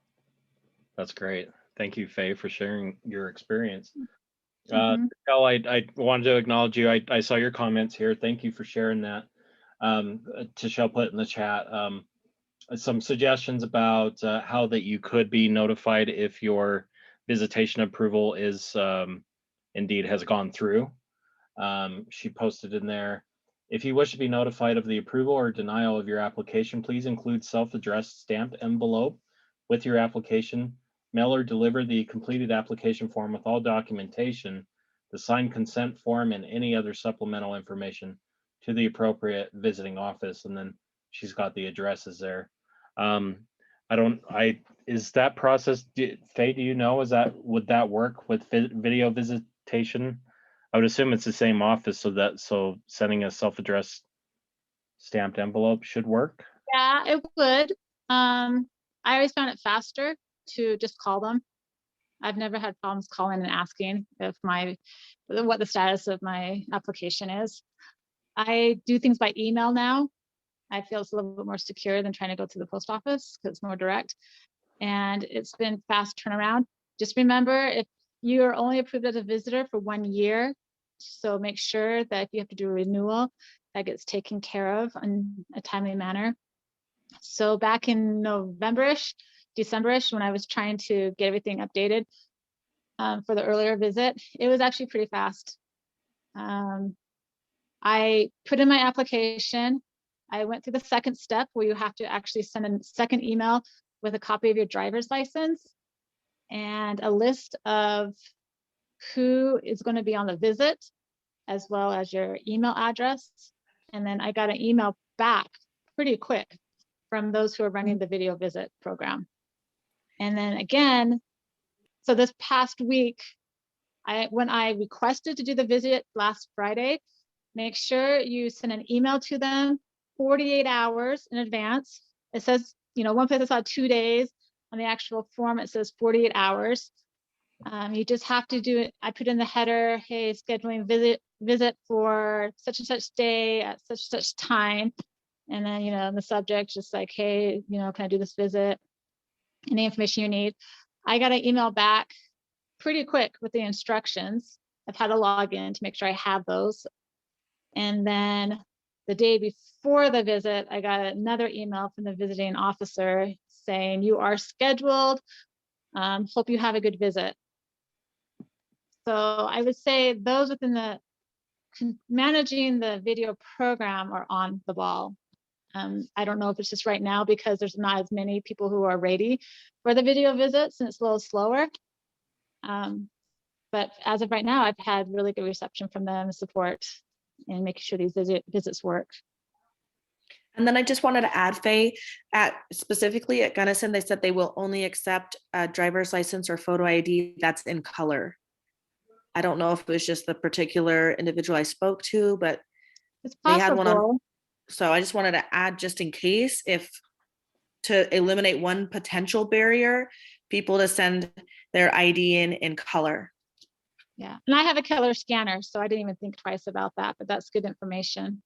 that's great. Thank you, Faye, for sharing your experience. Mhm. Michelle, I wanted to acknowledge you. I saw your comments here. Thank you for sharing that. Michelle put in the chat some suggestions about how that you could be notified if your visitation approval is indeed has gone through. She posted in there, if you wish to be notified of the approval or denial of your application, please include self-addressed stamped envelope with your application. Mail or deliver the completed application form with all documentation, the signed consent form, and any other supplemental information to the appropriate visiting office. And then she's got the addresses there. Is that process, Faye, do you know, would that work with video visitation? I would assume it's the same office, so sending a self-addressed stamped envelope should work. Yeah, it would. I always found it faster to just call them. I've never had problems calling and asking if what the status of my application is. I do things by email now. I feel it's a little bit more secure than trying to go to the post office because it's more direct. And it's been fast turnaround. Just remember, if you are only approved as a visitor for 1 year, so make sure that if you have to do a renewal, that gets taken care of in a timely manner. So back in November-ish, December-ish, when I was trying to get everything updated for the earlier visit, it was actually pretty fast. I put in my application. I went through the second step where you have to actually send a second email with a copy of your driver's license and a list of who is going to be on the visit, as well as your email address. And then I got an email back pretty quick from those who are running the video visit program. And then again, so this past week, when I requested to do the visit last Friday, make sure you send an email to them 48 hours in advance. It says, one place I saw 2 days. On the actual form, it says 48 hours. You just have to do it. I put in the header, hey, scheduling visit for such and such day at such and such time. And then, in the subject, just like, hey, can I do this visit? Any information you need. I got an email back pretty quick with the instructions. I've had to log in to make sure I have those. And then the day before the visit, I got another email from the visiting officer saying, you are scheduled. Hope you have a good visit. So I would say those within the managing the video program are on the ball. I don't know if it's just right now because there's not as many people who are ready for the video visits and it's a little slower. But as of right now, I've had really good reception from them, support, and making sure these visits work. And then I just wanted to add, Faye, specifically at Gunnison, they said they will only accept a driver's license or photo ID that's in color. I don't know if it was just the particular individual I spoke to, but it's they possible. had one on. So I just wanted to add, just in case, to eliminate one potential barrier, people to send their ID in color. Yeah, and I have a color scanner, so I didn't even think twice about that, but that's good information.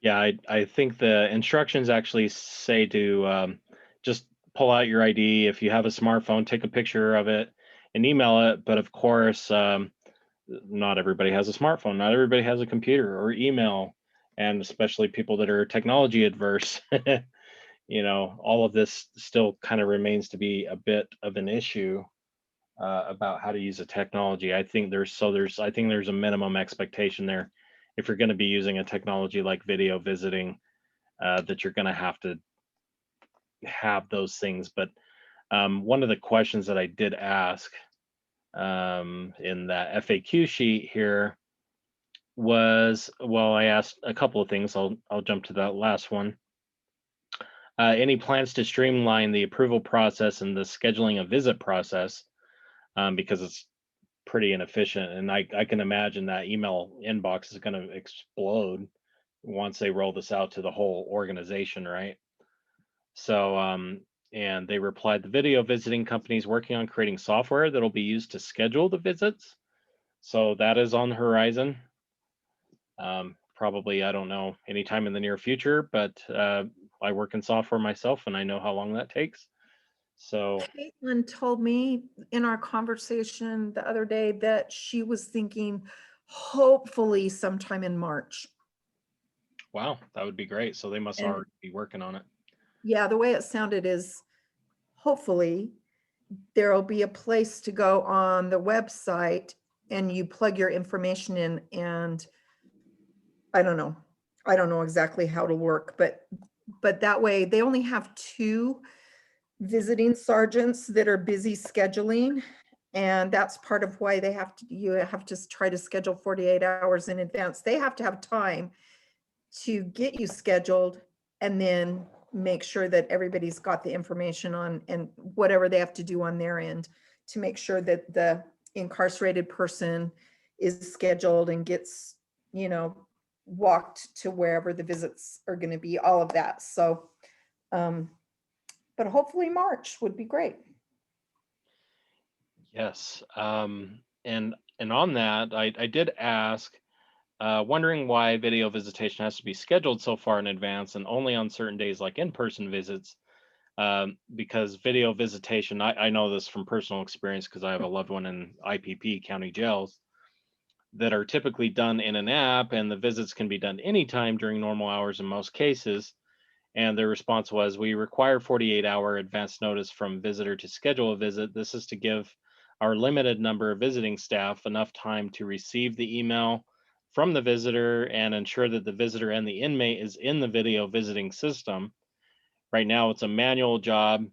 Yeah, I think the instructions actually say to just pull out your ID. If you have a smartphone, take a picture of it and email it. But of course, not everybody has a smartphone. Not everybody has a computer or email, and especially people that are technology adverse. All of this still kind of remains to be a bit of an issue about how to use a technology. I think there's a minimum expectation there. If you're going to be using a technology like video visiting, that you're going to have those things. But one of the questions that I did ask in that FAQ sheet here was, I asked a couple of things. I'll jump to that last one. Any plans to streamline the approval process and the scheduling a visit process? Because it's pretty inefficient, and I can imagine that email inbox is going to explode once they roll this out to the whole organization, right? So and they replied, the video visiting company is working on creating software that'll be used to schedule the visits. So that is on the horizon. Probably, I don't know, anytime in the near future, but I work in software myself and I know how long that takes. So Caitlin told me in our conversation the other day that she was thinking hopefully sometime in March. wow, that would be great. So they must And- already be working on it. Yeah, the way it sounded is hopefully there'll be a place to go on the website and you plug your information in, and I don't know exactly how to work, but that way they only have 2 visiting sergeants that are busy scheduling. And that's part of why you have to try to schedule 48 hours in advance. They have to have time to get you scheduled and then make sure that everybody's got the information on and whatever they have to do on their end to make sure that the incarcerated person is scheduled and gets, walked to wherever the visits are going to be, all of that. So, but hopefully March would be great. Yes. And on that, I did ask, wondering why video visitation has to be scheduled so far in advance and only on certain days like in-person visits. Because video visitation, I know this from personal experience because I have a loved one in IPP county jails that are typically done in an app, and the visits can be done anytime during normal hours in most cases. And their response was, we require 48-hour advance notice from visitor to schedule a visit. This is to give our limited number of visiting staff enough time to receive the email from the visitor and ensure that the visitor and the inmate is in the video visiting system. Right now, it's a manual job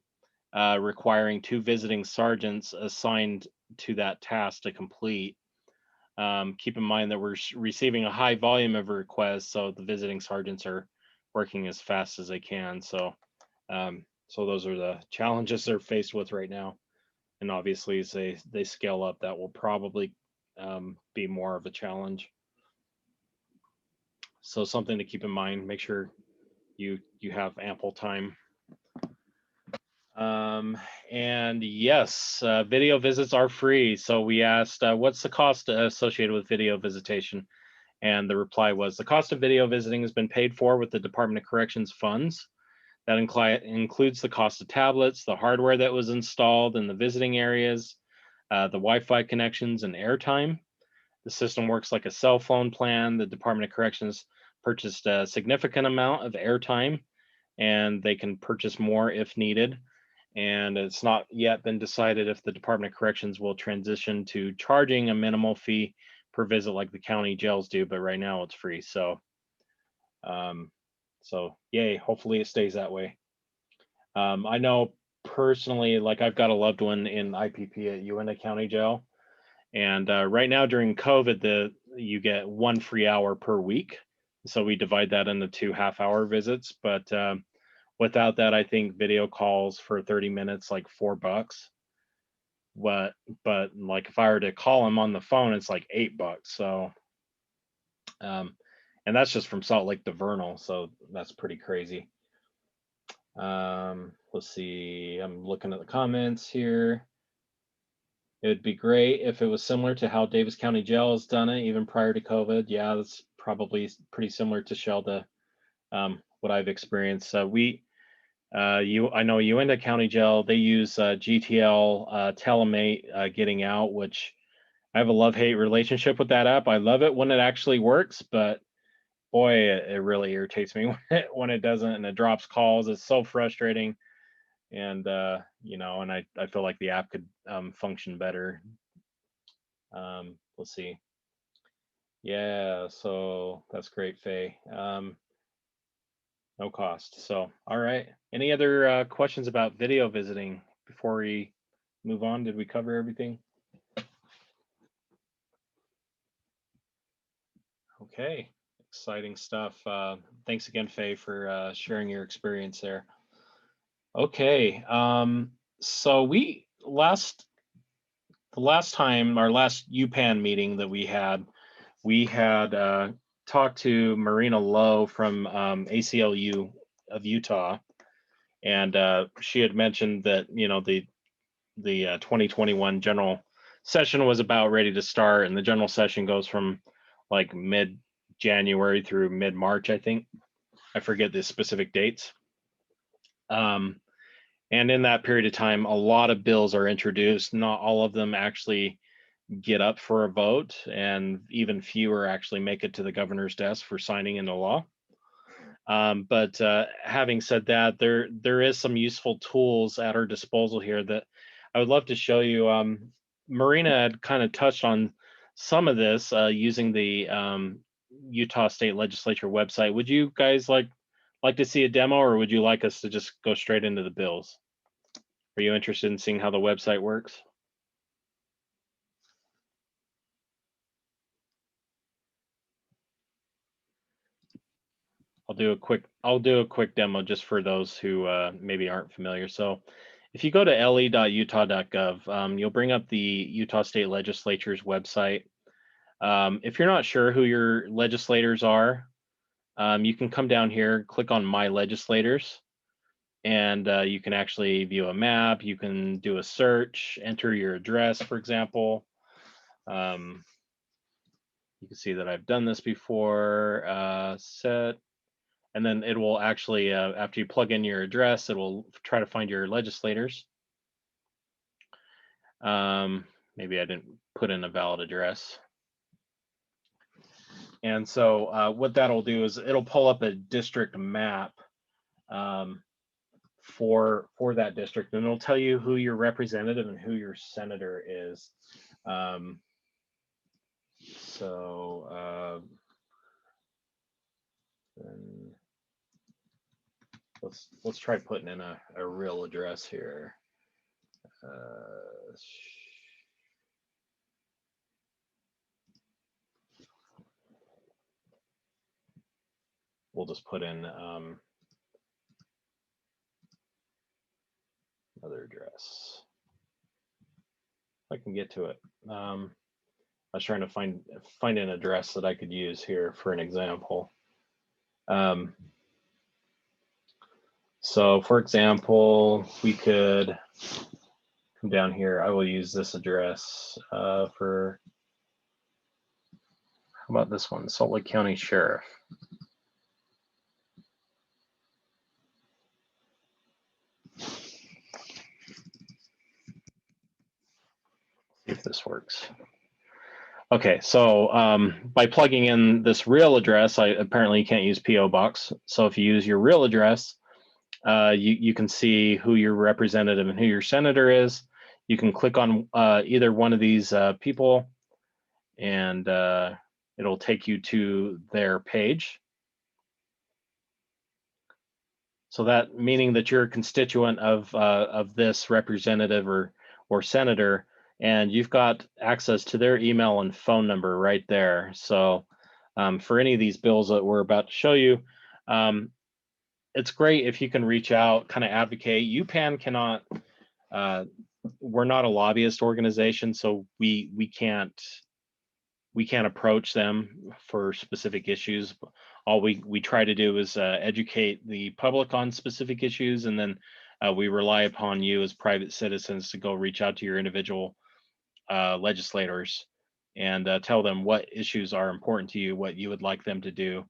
requiring 2 visiting sergeants assigned to that task to complete. Keep in mind that we're receiving a high volume of requests, so the visiting sergeants are working as fast as they can. So, so those are the challenges they're faced with right now. And obviously, as they scale up, that will probably be more of a challenge. So something to keep in mind. Make sure you have ample time. And yes, video visits are free. So we asked, what's the cost associated with video visitation? And the reply was, the cost of video visiting has been paid for with the Department of Corrections funds. That includes the cost of tablets, the hardware that was installed in the visiting areas, the Wi-Fi connections and airtime. The system works like a cell phone plan. The Department of Corrections purchased a significant amount of airtime, and they can purchase more if needed. And it's not yet been decided if the Department of Corrections will transition to charging a minimal fee per visit like the county jails do, but right now it's free. So, so yay, hopefully it stays that way. I know personally, like I've got a loved one in IPP at Uinta County Jail. And right now during COVID, you get 1 free hour per week. So we divide that into 2 half-hour visits. But without that, I think video calls for 30 minutes, like $4. But like if I were to call him on the phone, it's like $8. So, and that's just from Salt Lake to Vernal. So that's pretty crazy. Let's see, I'm looking at the comments here. It would be great if it was similar to how Davis County Jail has done it, even prior to COVID. Yeah, that's probably pretty similar to Shelda, what I've experienced. I know Uinta County Jail, they use GTL Telemate Getting Out, which I have a love-hate relationship with that app. I love it when it actually works, but boy, it really irritates me when it doesn't and it drops calls. It's so frustrating. And, and I feel like the app could function better. Let's see. Yeah, so that's great, Faye. No cost. So, all right. Any other questions about video visiting before we move on? Did we cover everything? Okay, exciting stuff. Thanks again, Faye, for sharing your experience there. Okay, so the last time, our last UPAN meeting that we had talked to Marina Lowe from ACLU of Utah, And she had mentioned that, you know, the 2021 general session was about ready to start, and the general session goes from like mid-January through mid-March, I think. I forget the specific dates. And in that period of time, a lot of bills are introduced. Not all of them actually get up for a vote, and even fewer actually make it to the governor's desk for signing into law. But having said that, there is some useful tools at our disposal here that I would love to show you. Marina had kind of touched on some of this using the Utah State Legislature website. Would you guys like to see a demo, or would you like us to just go straight into the bills? Are you interested in seeing how the website works? I'll do a quick demo just for those who maybe aren't familiar. So if you go to le.utah.gov, you'll bring up the Utah State Legislature's website. If you're not sure who your legislators are, you can come down here, click on My Legislators, and you can actually view a map. You can do a search, enter your address, for example. You can see that I've done this before, set. And then it will actually, after you plug in your address, it will try to find your legislators. Maybe I didn't put in a valid address. And so what that'll do is it'll pull up a district map for that district, and it'll tell you who your representative and who your senator is. Let's try putting in a real address here. We'll just put in another address. If I can get to it. I was trying to find an address that I could use here for an example. So for example, we could come down here. I will use this address for, how about this one, Salt Lake County Sheriff. See if this works. Okay, so by plugging in this real address, apparently you can't use PO Box. So if you use your real address, you can see who your representative and who your senator is. You can click on either one of these people, and it'll take you to their page. So that meaning that you're a constituent of this representative or senator, and you've got access to their email and phone number right there. So for any of these bills that we're about to show you, it's great if you can reach out, kind of advocate. UPAN cannot, we're not a lobbyist organization, so we can't approach them for specific issues. All we try to do is educate the public on specific issues, and then we rely upon you as private citizens to go reach out to your individual legislators and tell them what issues are important to you, what you would like them to do.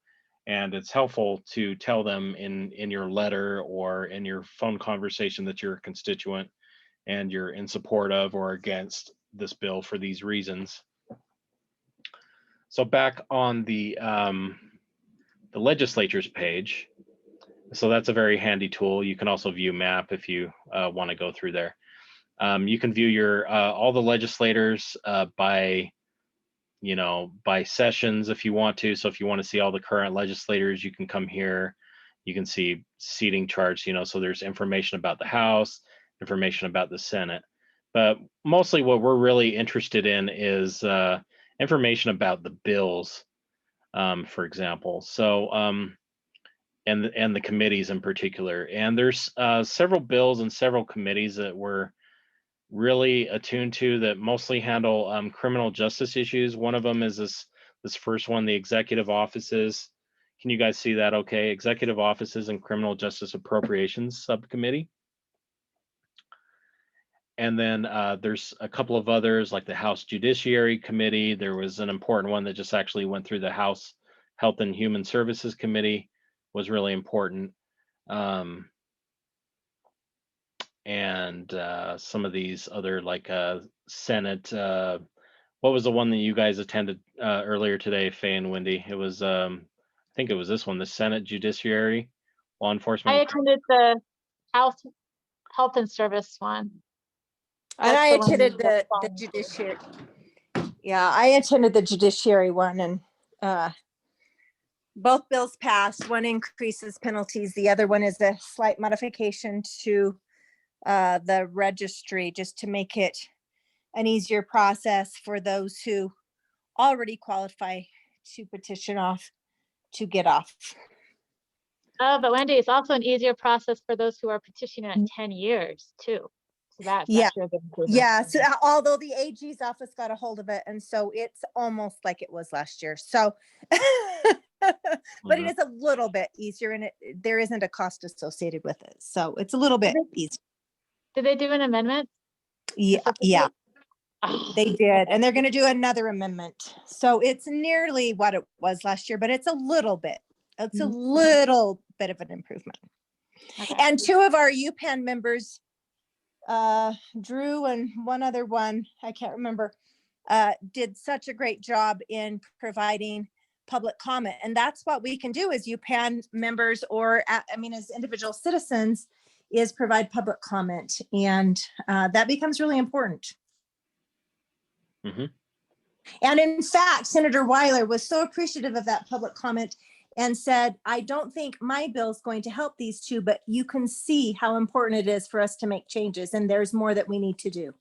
And it's helpful to tell them in your letter or in your phone conversation that you're a constituent and you're in support of or against this bill for these reasons. So back on the legislature's page, so that's a very handy tool. You can also view map if you want to go through there. You can view your all the legislators by sessions if you want to. So if you want to see all the current legislators, you can come here. You can see seating charts, so there's information about the House, information about the Senate. But mostly what we're really interested in is information about the bills, for example. So, and the committees in particular. And there's several bills and several committees that we're really attuned to that mostly handle criminal justice issues. One of them is this first one, the executive offices. Can you guys see that okay? Executive Offices and Criminal Justice Appropriations Subcommittee. And then there's a couple of others like the House Judiciary Committee. There was an important one that just actually went through the House Health and Human Services Committee, was really important. And some of these other like Senate, what was the one that you guys attended earlier today, Faye and Wendy? It was, I think it was this one, the Senate Judiciary Law Enforcement. I attended the health and service one. And That's I the one attended we the followed. judiciary. Yeah, I attended the judiciary one, and both bills passed. One increases penalties. The other one is a slight modification to the registry, just to make it an easier process for those who already qualify to petition off to get off. Oh, but Wendy, it's also an easier process for those who are petitioning at 10 years too. So that's Yeah. actually a big improvement. Yeah, so although the AG's office got a hold of it, and so it's almost like it was last year. So, but it is a little bit easier, and there isn't a cost associated with it. So it's a little bit easier. Did they do an amendment? Yeah, Oh, they did. And they're going to do another amendment. So it's nearly what it was last year, but it's a little bit. It's a little bit of an improvement. okay. And two of our UPAN members, Drew and one other one, I can't remember, did such a great job in providing public comment. And that's what we can do as UPAN members, or as individual citizens, is provide public comment. And that becomes really important. Mm-hmm. And in fact, Senator Weiler was so appreciative of that public comment and said, I don't think my bill is going to help these two, but you can see how important it is for us to make changes. And there's more that we need to do.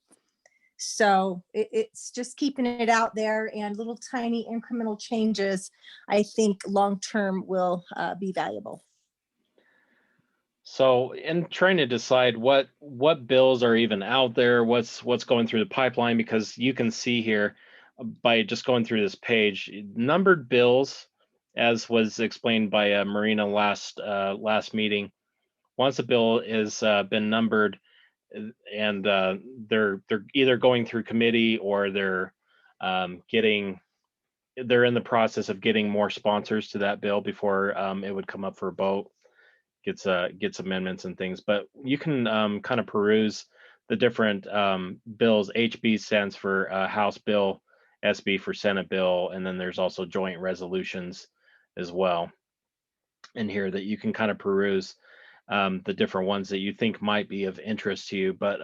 So it's just keeping it out there, and little tiny incremental changes, I think long-term will be valuable. So in trying to decide what bills are even out there, what's going through the pipeline, because you can see here by just going through this page, numbered bills, as was explained by Marina last meeting. Once a bill has been numbered, and they're either going through committee, or they're in the process of getting more sponsors to that bill before it would come up for a vote, gets amendments and things. But you can kind of peruse the different bills. HB stands for House Bill, SB for Senate Bill, and then there's also joint resolutions as well in here that you can kind of peruse the different ones that you think might be of interest to you. But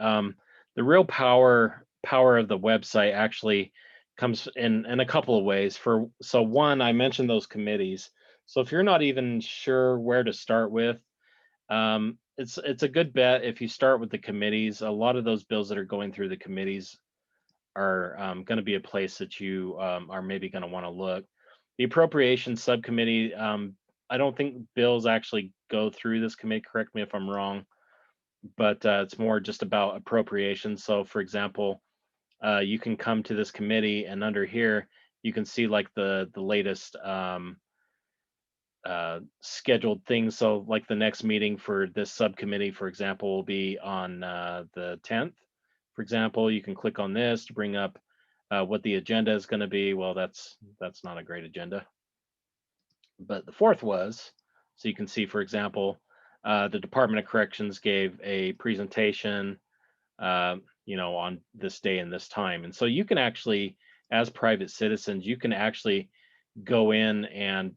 the real power of the website actually comes in a couple of ways. So one, I mentioned those committees. So if you're not even sure where to start with, it's a good bet if you start with the committees. A lot of those bills that are going through the committees are going to be a place that you are maybe going to want to look. The Appropriations Subcommittee, I don't think bills actually go through this committee. Correct me if I'm wrong, but it's more just about appropriations. So for example, you can come to this committee, and under here, you can see like the latest scheduled things. So like the next meeting for this subcommittee, for example, will be on the 10th. For example, you can click on this to bring up what the agenda is going to be. Well, that's not a great agenda. But the 4th was, so you can see, for example, the Department of Corrections gave a presentation, on this day and this time. And so you can actually, as private citizens, you can actually go in and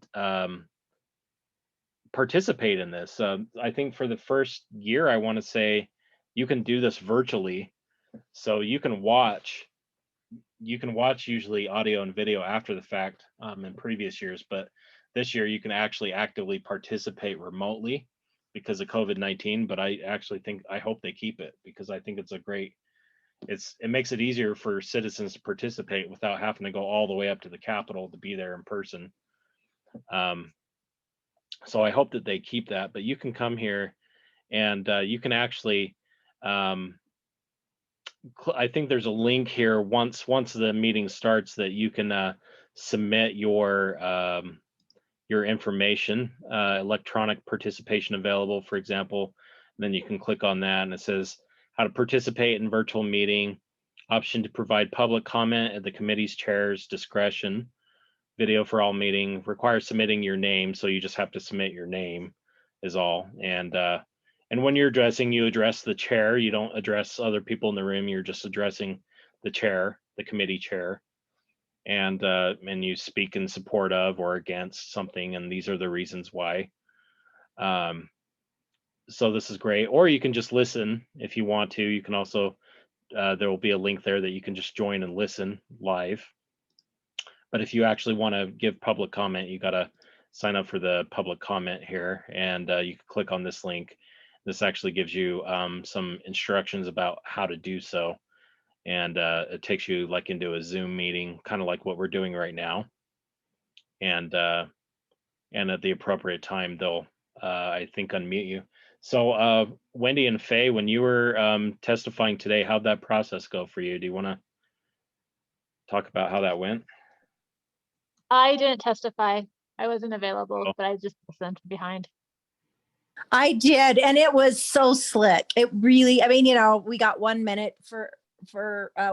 participate in this. I think for the first year, I want to say you can do this virtually. So you can watch usually audio and video after the fact in previous years, but this year you can actually actively participate remotely because of COVID-19. But I hope they keep it, because I think it makes it easier for citizens to participate without having to go all the way up to the Capitol to be there in person. So I hope that they keep that. But you can come here and you can actually, I think there's a link here once the meeting starts that you can submit your your information, electronic participation available, for example. And then you can click on that and it says how to participate in virtual meeting, option to provide public comment at the committee's chair's discretion, video for all meeting, requires submitting your name. So you just have to submit your name is all. And when you're addressing, you address the chair. You don't address other people in the room. You're just addressing the chair, the committee chair. And you speak in support of or against something, and these are the reasons why. So this is great. Or you can just listen if you want to. You can also, there will be a link there that you can just join and listen live. But if you actually want to give public comment, you got to sign up for the public comment here, and you can click on this link. This actually gives you some instructions about how to do so. And it takes you like into a Zoom meeting, kind of like what we're doing right now. And at the appropriate time, they'll, I think, unmute you. So Wendy and Faye, when you were testifying today, how'd that process go for you? Do you want to talk about how that went? I didn't testify. I wasn't available, but I just listened behind. I did, and it was so slick. It really, I mean, you know, we got 1 minute for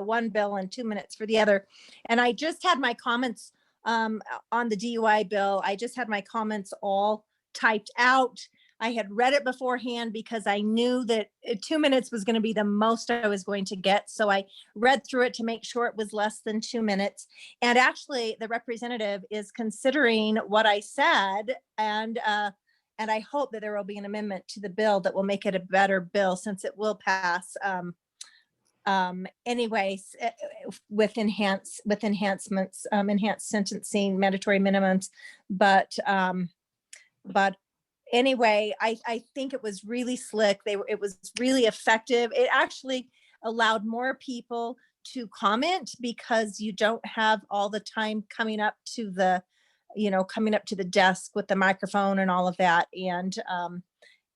one bill and 2 minutes for the other. And I just had my comments on the DUI bill. I just had my comments all typed out. I had read it beforehand because I knew that 2 minutes was going to be the most I was going to get. So I read through it to make sure it was less than 2 minutes. And actually the representative is considering what I said, and I hope that there will be an amendment to the bill that will make it a better bill, since it will pass anyways, with enhancements, enhanced sentencing, mandatory minimums. But anyway, I think it was really slick. It was really effective. It actually allowed more people to comment, because you don't have all the time coming up to the desk with the microphone and all of that.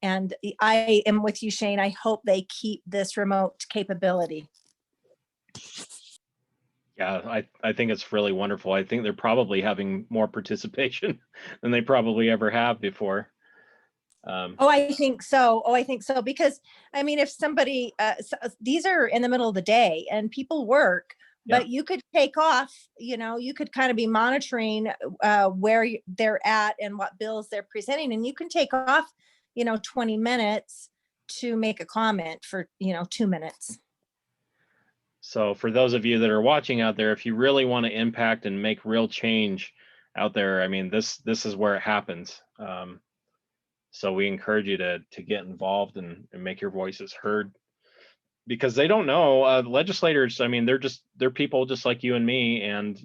And I am with you, Shane. I hope they keep this remote capability. Yeah, I think it's really wonderful. I think they're probably having more participation than they probably ever have before. I think so. Because I mean, if somebody, these are in the middle of the day and people work, but you could take off, you could kind of be monitoring where they're at and what bills they're presenting. And you can take off, 20 minutes to make a comment for, 2 minutes. So for those of you that are watching out there, if you really want to impact and make real change out there, I mean, this is where it happens. So we encourage you to get involved and make your voices heard, because they don't know. Legislators, I mean, they're people just like you and me, and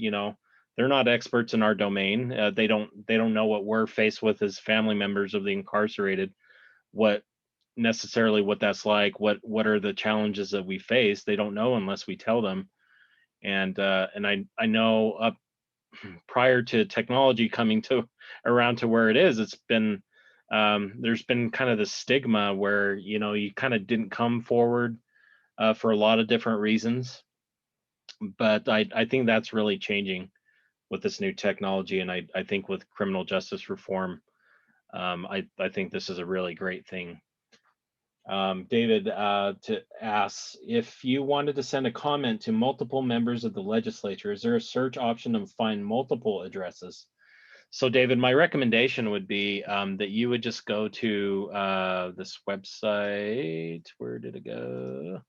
they're not experts in our domain. They don't know what we're faced with as family members of the incarcerated, what that's like, what are the challenges that we face. They don't know unless we tell them. And I know prior to technology coming around to where it is, it's been there's been kind of the stigma where you kind of didn't come forward for a lot of different reasons. But I think that's really changing with this new technology, and I think with criminal justice reform, I think this is a really great thing. David, to ask if you wanted to send a comment to multiple members of the legislature, is there a search option to find multiple addresses? So David, my recommendation would be that you would just go to this website. Where did it go?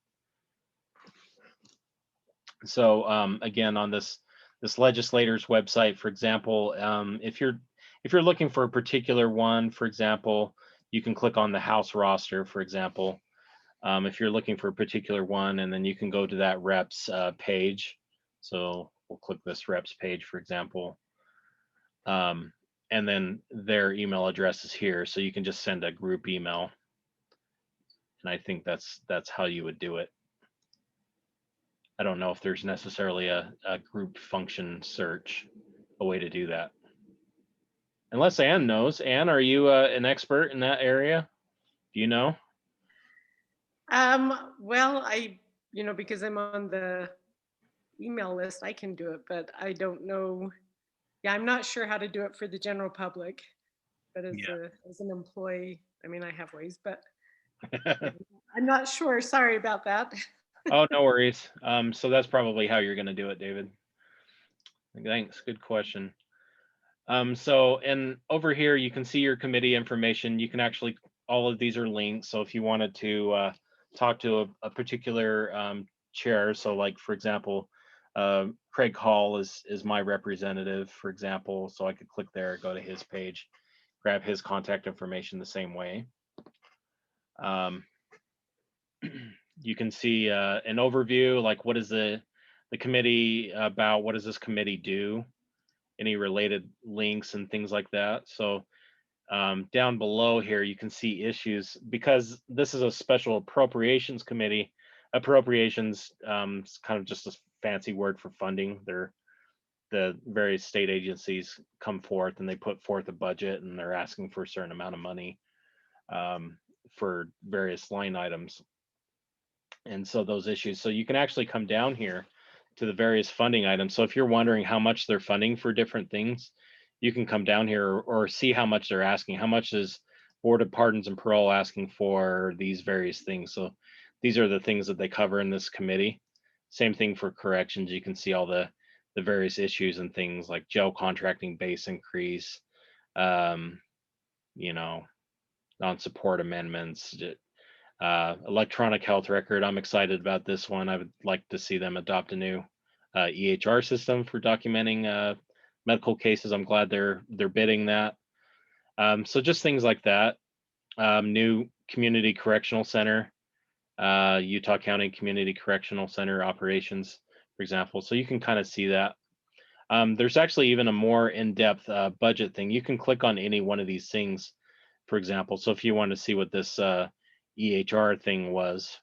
So again, on this legislator's website, for example, if you're looking for a particular one, for example, you can click on the House roster, for example, if you're looking for a particular one, and then you can go to that reps page. So we'll click this reps page, for example. And then their email address is here. So you can just send a group email. And I think that's how you would do it. I don't know if there's necessarily a group function search, a way to do that. Unless Ann knows. Ann, are you an expert in that area? Do you know? Well, because I'm on the email list, I can do it, but I don't know Yeah, I'm not sure how to do it for the general public, but as Yeah. as an employee, I mean, I have ways, but I'm not sure. Sorry about that. Oh, no worries. So that's probably how you're going to do it, David. Thanks. Good question. So, and over here, you can see your committee information. You can actually, all of these are linked. So if you wanted to talk to a particular chair, so like, for example, Craig Hall is my representative, for example. So I could click there, go to his page, grab his contact information the same way. You can see an overview, like what is the committee about, what does this committee do, any related links and things like that. So down below here, you can see issues. Because this is a special appropriations committee, appropriations is kind of just a fancy word for funding. The various state agencies come forth and they put forth a budget and they're asking for a certain amount of money for various line items. And so those issues, so you can actually come down here to the various funding items. So if you're wondering how much they're funding for different things, you can come down here or see how much they're asking. How much is Board of Pardons and Parole asking for these various things? So these are the things that they cover in this committee. Same thing for corrections. You can see all the various issues and things like jail contracting base increase, you know, non-support amendments, electronic health record. I'm excited about this one. I would like to see them adopt a new EHR system for documenting medical cases. I'm glad they're bidding that. So just things like that. New community correctional center, Utah County Community Correctional Center operations, for example. So you can kind of see that. There's actually even a more in-depth budget thing. You can click on any one of these things, for example. So if you want to see what this EHR thing was,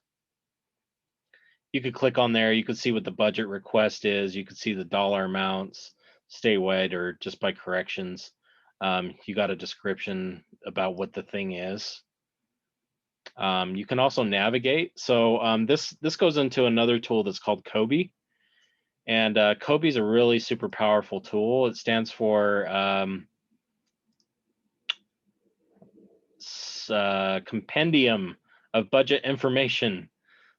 you could click on there. You could see what the budget request is. You could see the dollar amounts, statewide or just by corrections. You got a description about what the thing is. You can also navigate. So this goes into another tool that's called COBE. And COBE is a really super powerful tool. It stands for Compendium of Budget Information.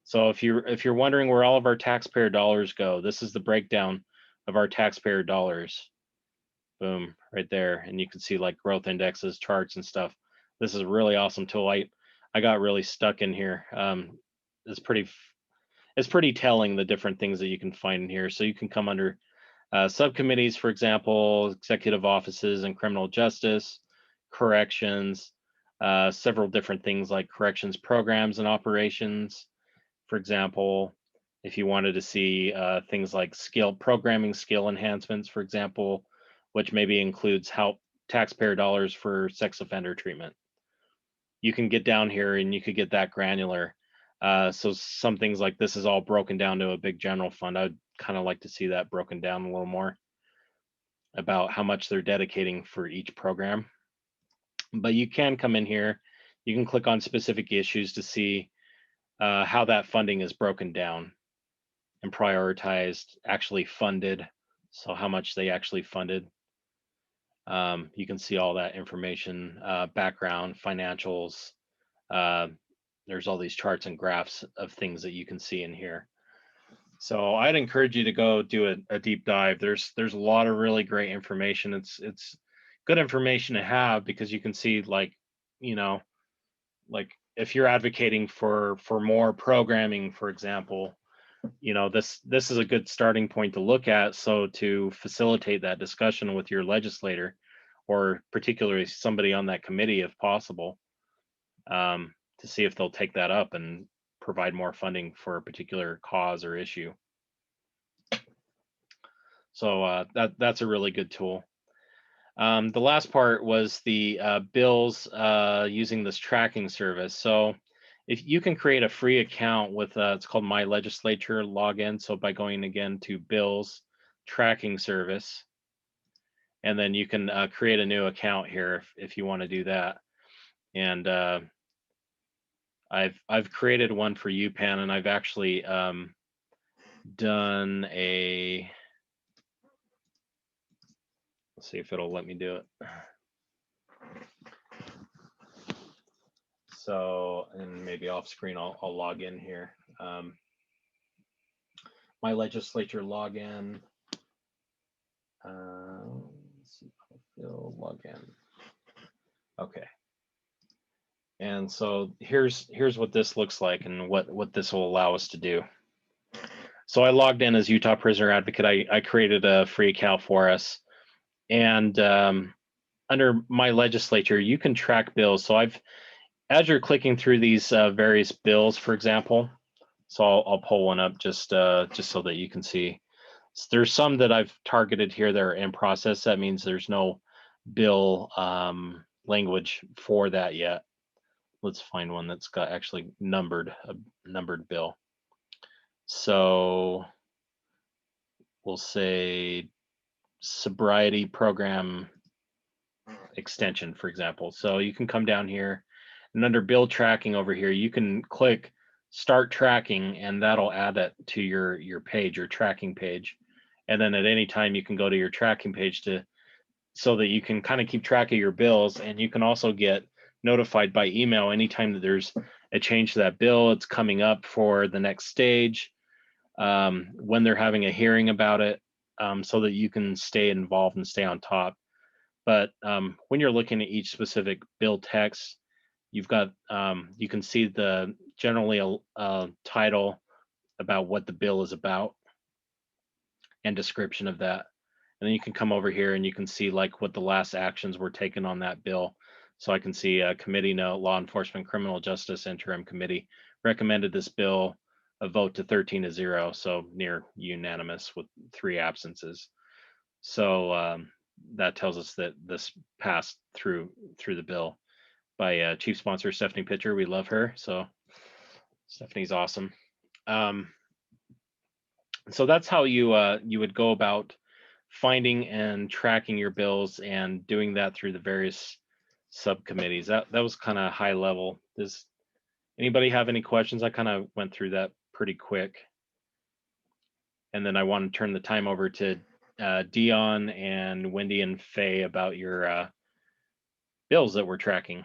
So if you're wondering where all of our taxpayer dollars go, this is the breakdown of our taxpayer dollars. Boom, right there. And you can see like growth indexes, charts and stuff. This is a really awesome tool. I got really stuck in here. It's pretty telling, the different things that you can find in here. So you can come under subcommittees, for example, executive offices and criminal justice, corrections, several different things like corrections programs and operations. For example, if you wanted to see things like programming skill enhancements, for example, which maybe includes help taxpayer dollars for sex offender treatment. You can get down here and you could get that granular. So some things like this is all broken down to a big general fund. I'd kind of like to see that broken down a little more about how much they're dedicating for each program. But you can come in here, you can click on specific issues to see how that funding is broken down and prioritized, actually funded. So how much they actually funded. You can see all that information, background, financials. There's all these charts and graphs of things that you can see in here. So I'd encourage you to go do a deep dive. There's a lot of really great information. It's good information to have because you can see, like, you know, like if you're advocating for more programming, for example, you know, this is a good starting point to look at. So to facilitate that discussion with your legislator, or particularly somebody on that committee, if possible, to see if they'll take that up and provide more funding for a particular cause or issue. So that's a really good tool. The last part was the bills using this tracking service. So if you can create a free account with it's called My Legislature login. So by going again to bills tracking service, and then you can create a new account here if you want to do that. And I've created one for UPAN, and I've actually done a, Let's see if it'll let me do it. So, and maybe off screen, I'll log in here. My legislature login. Let's see, I'll log in. Okay. And so here's what this looks like and what this will allow us to do. So I logged in as Utah Prisoner Advocate. I created a free account for us. And under my legislature, you can track bills. So as you're clicking through these various bills, for example, so I'll pull one up just so that you can see. So there's some that I've targeted here that are in process. That means there's no bill language for that yet. Let's find one that's got actually a numbered bill. So we'll say sobriety program extension, for example. So you can come down here and under bill tracking over here, you can click start tracking and that'll add it to your page, your tracking page. And then at any time you can go to your tracking page so that you can kind of keep track of your bills, and you can also get notified by email anytime that there's a change to that bill. It's coming up for the next stage, when they're having a hearing about it, so that you can stay involved and stay on top. But when you're looking at each specific bill text, you've got you can see generally a title about what the bill is about and description of that. And then you can come over here and you can see like what the last actions were taken on that bill. So I can see a committee note, Law Enforcement Criminal Justice Interim Committee recommended this bill a vote to 13-0, so near unanimous with 3 absences. So that tells us that this passed through the bill by Chief Sponsor Stephanie Pitcher. We love her, so Stephanie's awesome. So that's how you would go about finding and tracking your bills and doing that through the various subcommittees. That was kind of high level. Does anybody have any questions? I kind of went through that pretty quick. And then I want to turn the time over to Deon and Wendy and Faye about your bills that we're tracking.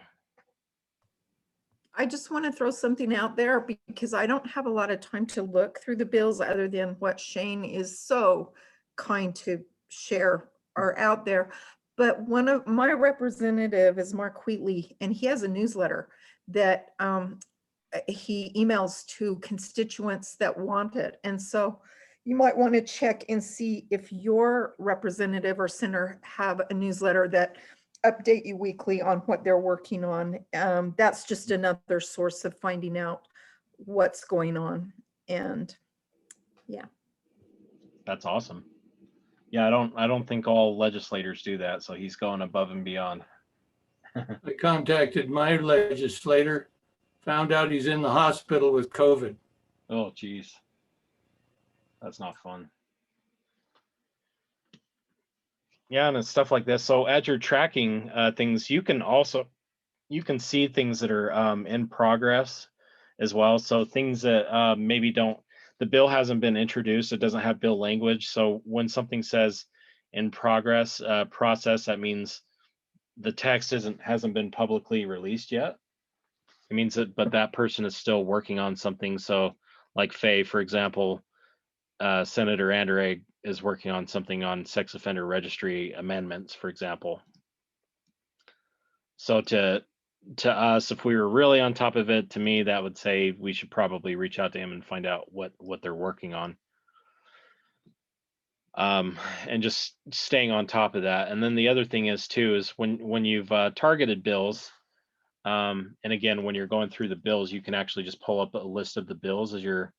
I just want to throw something out there because I don't have a lot of time to look through the bills other than what Shane is so kind to share are out there. But one of my representative is Mark Wheatley, and he has a newsletter that he emails to constituents that want it. And so you might want to check and see if your representative or senator have a newsletter that update you weekly on what they're working on. That's just another source of finding out what's going on. And yeah. That's awesome. Yeah, I don't think all legislators do that, so he's going above and beyond. I contacted my legislator, found out he's in the hospital with COVID. Oh, geez. That's not fun. Yeah, and it's stuff like this. So as you're tracking things, you can see things that are in progress as well. So things that maybe the bill hasn't been introduced, it doesn't have bill language. So when something says in progress process, that means the text hasn't been publicly released yet. It means that, but that person is still working on something. So like Faye, for example, Senator Anderegg is working on something on sex offender registry amendments, for example. So to us, if we were really on top of it, to me, that would say we should probably reach out to him and find out what they're working on. And just staying on top of that. And then the other thing is when you've targeted bills, and again, when you're going through the bills, you can actually just pull up a list of the bills as you're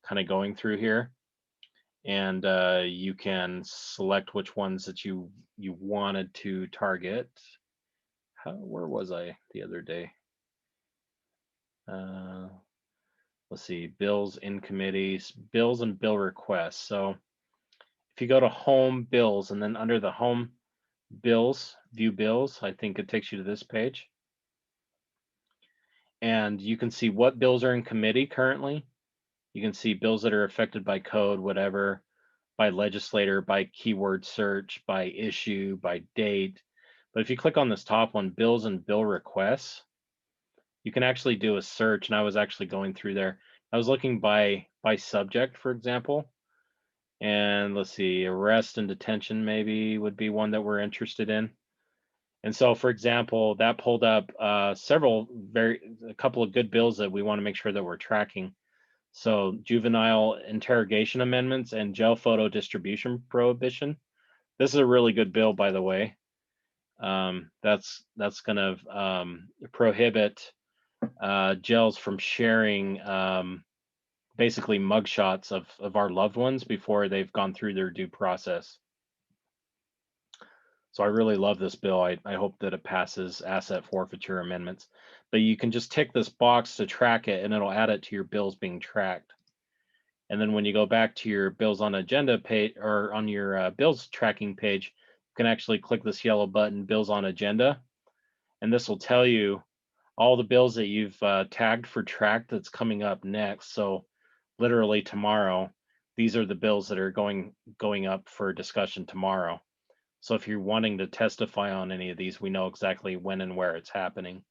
kind of going through here. And you can select which ones that you wanted to target. Where was I the other day? Let's see, bills in committees, bills and bill requests. So if you go to home bills and then under the home bills, view bills, I think it takes you to this page. And you can see what bills are in committee currently. You can see bills that are affected by code, whatever, by legislator, by keyword search, by issue, by date. But if you click on this top one, bills and bill requests, you can actually do a search. And I was actually going through there. I was looking by subject, for example. And let's see, arrest and detention maybe would be one that we're interested in. And so, for example, that pulled up a couple of good bills that we want to make sure that we're tracking. So juvenile interrogation amendments and jail photo distribution prohibition. This is a really good bill, by the way. That's going to prohibit jails from sharing basically mugshots of our loved ones before they've gone through their due process. So I really love this bill. I hope that it passes asset forfeiture amendments. But you can just tick this box to track it, and it'll add it to your bills being tracked. And then when you go back to your bills on agenda page, or on your bills tracking page, you can actually click this yellow button, bills on agenda. And this will tell you all the bills that you've tagged for track that's coming up next. So literally tomorrow, these are the bills that are going up for discussion tomorrow. So if you're wanting to testify on any of these, we know exactly when and where it's happening.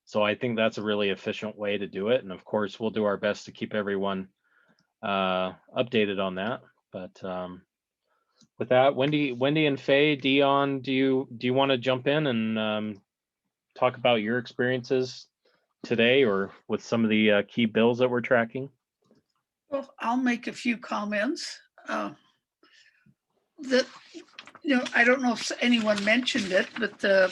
So I think that's a really efficient way to do it. And of course, we'll do our best to keep everyone updated on that. But with that, Wendy and Faye, Deon, do you want to jump in and talk about your experiences today or with some of the key bills that we're tracking? Well, I'll make a few comments. I don't know if anyone mentioned it, but the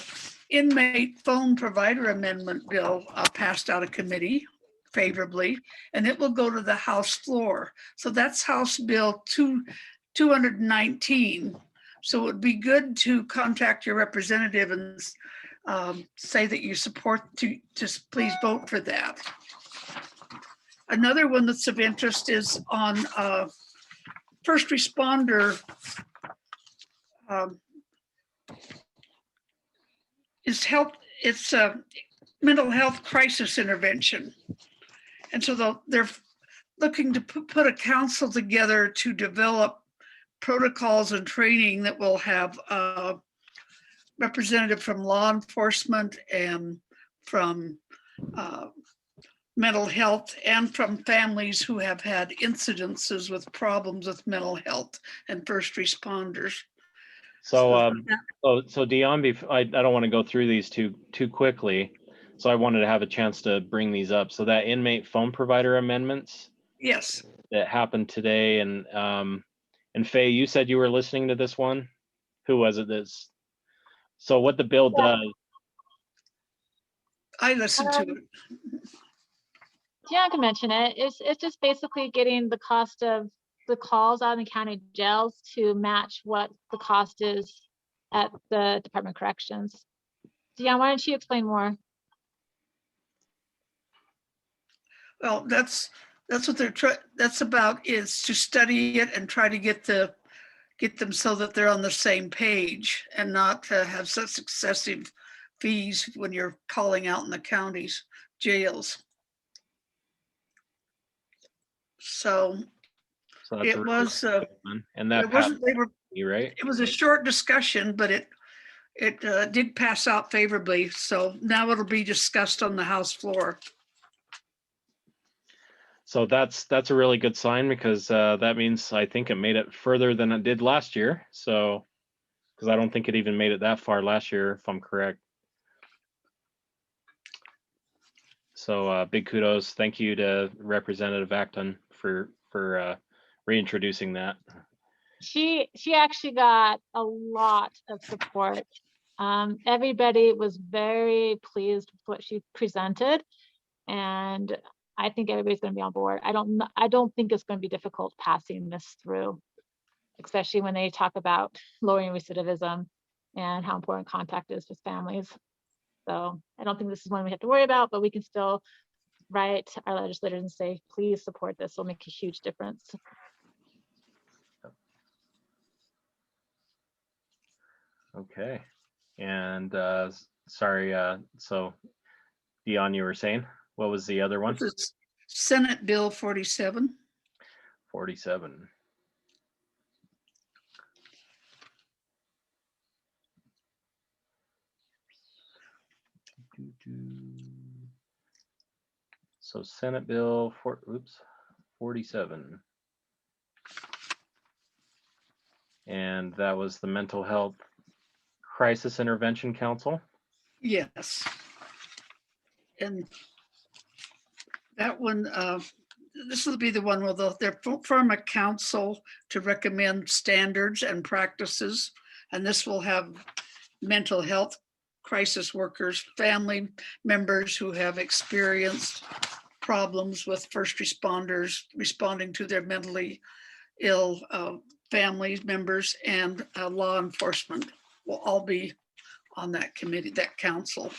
inmate phone provider amendment bill passed out of committee favorably, and it will go to the House floor. So that's House Bill 219. So it would be good to contact your representative and say that you support to just please vote for that. Another one that's of interest is on first responder it's mental health crisis intervention. And so they're looking to put a council together to develop protocols and training that will have a representative from law enforcement and from mental health and from families who have had incidences with problems with mental health and first responders. So Deon, I don't want to go through these too quickly. So I wanted to have a chance to bring these up. So that inmate phone provider amendments. Yes. That happened today, and Faye, you said you were listening to this one. Who was it? So what the bill does. I listened to it. Yeah, I can mention it. It's just basically getting the cost of the calls out in the county jails to match what the cost is at the Department of Corrections. Deon, why don't you explain more? Well, that's what that's about, is to study it and try to get them so that they're on the same page and not to have such excessive fees when you're calling out in the county's jails. So it was, and that it was a short discussion, but it did pass out favorably. So now it'll be discussed on the House floor. So that's a really good sign, because that means I think it made it further than it did last year. So, because I don't think it even made it that far last year, if I'm correct. So big kudos. Thank you to Representative Acton for reintroducing that. She actually got a lot of support. Everybody was very pleased with what she presented, and I think everybody's going to be on board. I don't think it's going to be difficult passing this through, especially when they talk about lowering recidivism and how important contact is with families. So I don't think this is one we have to worry about, but we can still write our legislators and say, please support this. It'll make a huge difference. Okay. And sorry, so Deon, you were saying, what was the other one? This is Senate Bill 47. 47. So Senate Bill 47. And that was the Mental Health Crisis Intervention Council. Yes. And that one, this will be the one where they'll form a council to recommend standards and practices. And this will have mental health crisis workers, family members who have experienced problems with first responders responding to their mentally ill family members, and law enforcement will all be on that committee, that council.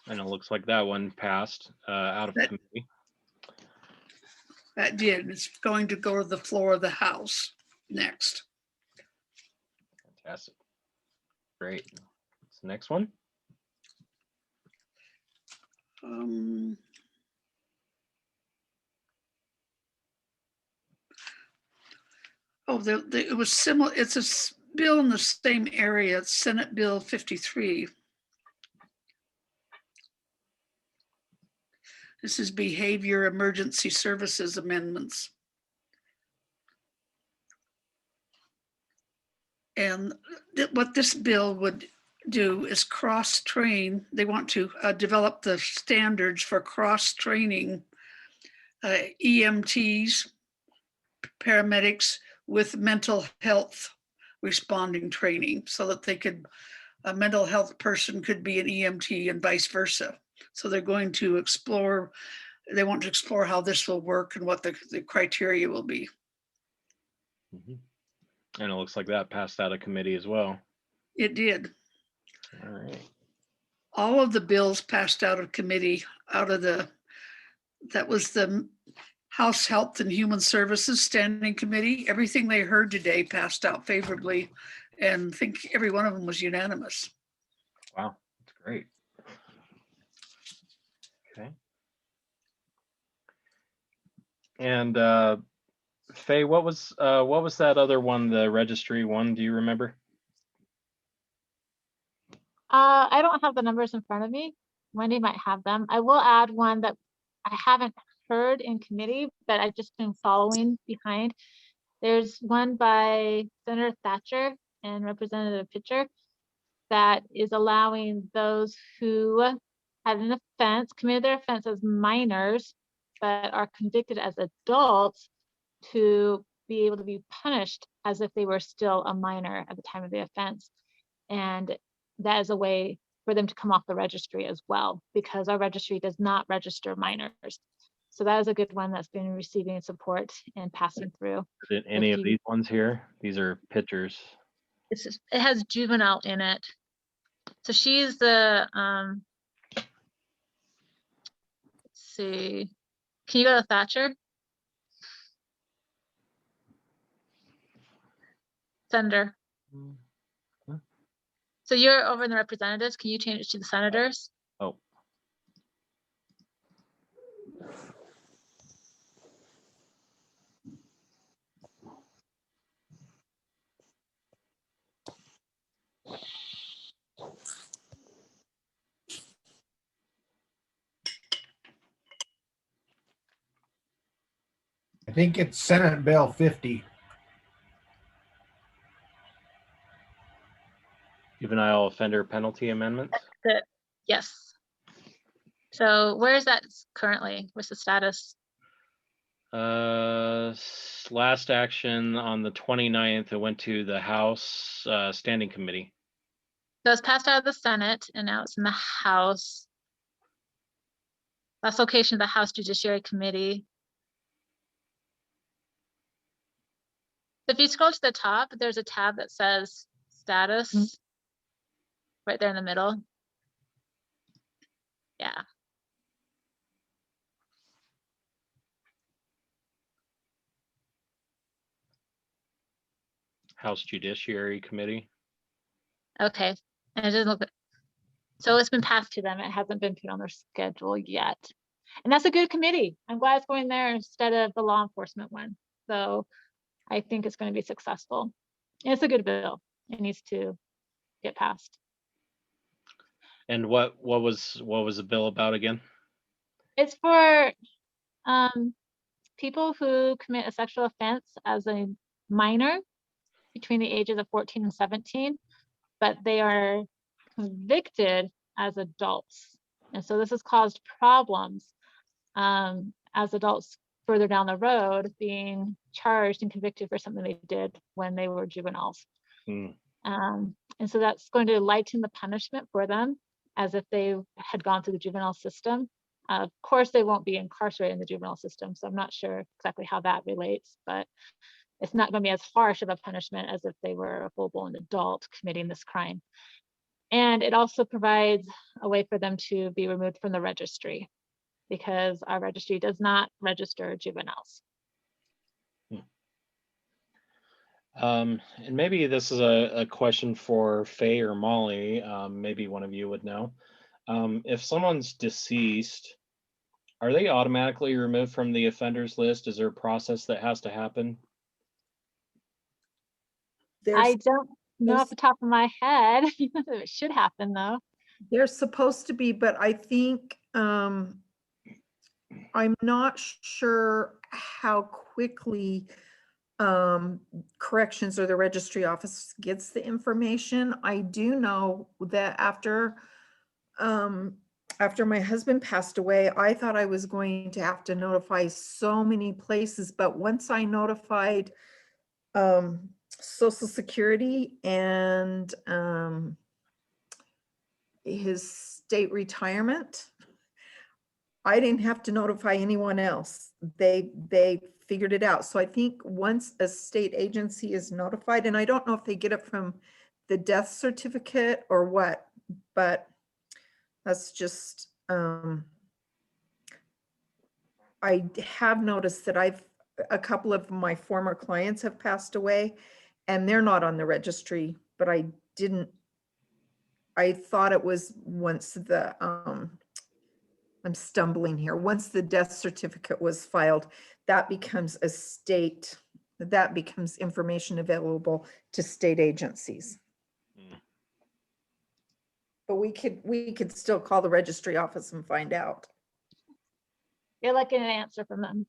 And it looks like that one passed out of committee. That did. It's going to go to the floor of the House next. Fantastic. Great. What's the next one? It was similar. It's a bill in the same area. It's Senate Bill 53. This is Behavior Emergency Services Amendments. And what this bill would do is cross-train. They want to develop the standards for cross-training EMTs, paramedics with mental health responding training, so that they could, a mental health person could be an EMT and vice versa. So they're going to explore, they want to explore how this will work and what the criteria will be. And it looks like that passed out of committee as well. It did. All right. All of the bills passed out of committee, that was the House Health and Human Services Standing Committee. Everything they heard today passed out favorably, and I think every one of them was unanimous. Wow, that's great. Okay. And Faye, what was that other one, the registry one? Do you remember? I don't have the numbers in front of me. Wendy might have them. I will add one that I haven't heard in committee, but I've just been following behind. There's one by Senator Thatcher and Representative Pitcher that is allowing those who had an offense, committed their offense as minors, but are convicted as adults, to be able to be punished as if they were still a minor at the time of the offense. And that is a way for them to come off the registry as well, because our registry does not register minors. So that is a good one that's been receiving support and passing through. Did any of these ones here? These are pictures. It has juvenile in it. So she's the, let's see, can you go to Thatcher? Senator. So you're over in the representatives. Can you change it to the senators? Oh. I think it's Senate Bill 50. Juvenile offender penalty amendment. Yes. So where is that currently? What's the status? Last action on the 29th, it went to the House Standing Committee. So it's passed out of the Senate and now it's in the House. Last location of the House Judiciary Committee. If you scroll to the top, there's a tab that says status right there in the middle. Yeah. House Judiciary Committee. Okay. And it doesn't look, so it's been passed to them. It hasn't been put on their schedule yet. And that's a good committee. I'm glad it's going there instead of the law enforcement one. So I think it's going to be successful. And it's a good bill. It needs to get passed. And what was the bill about again? It's for people who commit a sexual offense as a minor between the ages of 14 and 17, but they are convicted as adults. And so this has caused problems as adults further down the road being charged and convicted for something they did when they were juveniles. And so that's going to lighten the punishment for them as if they had gone through the juvenile system. Of course, they won't be incarcerated in the juvenile system, so I'm not sure exactly how that relates, but it's not going to be as harsh of a punishment as if they were a full-blown adult committing this crime. And it also provides a way for them to be removed from the registry, because our registry does not register juveniles. And maybe this is a question for Faye or Molly, maybe one of you would know. If someone's deceased, are they automatically removed from the offenders list? Is there a process that has to happen? I don't know off the top of my head. It should happen though. They're supposed to be, but I think I'm not sure how quickly corrections or the registry office gets the information. I do know that after my husband passed away, I thought I was going to have to notify so many places, but once I notified Social Security and his state retirement, I didn't have to notify anyone else. They figured it out. So I think once a state agency is notified, and I don't know if they get it from the death certificate or what, but that's just, I have noticed that a couple of my former clients have passed away and they're not on the registry, but I thought it was once the, I'm stumbling here. Once the death certificate was filed, that becomes information available to state agencies. But we could still call the registry office and find out. You're looking at an answer from them.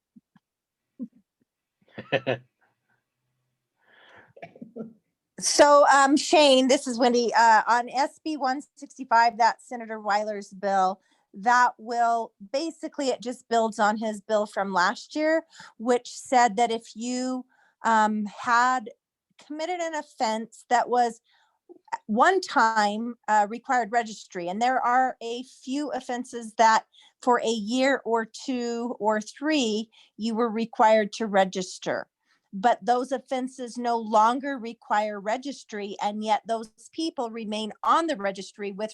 So Shane, this is Wendy, on SB 165, that's Senator Weiler's bill, that will basically, it just builds on his bill from last year, which said that if you had committed an offense that was one time required registry, and there are a few offenses that for a year or 2 or 3 you were required to register, but those offenses no longer require registry, and yet those people remain on the registry with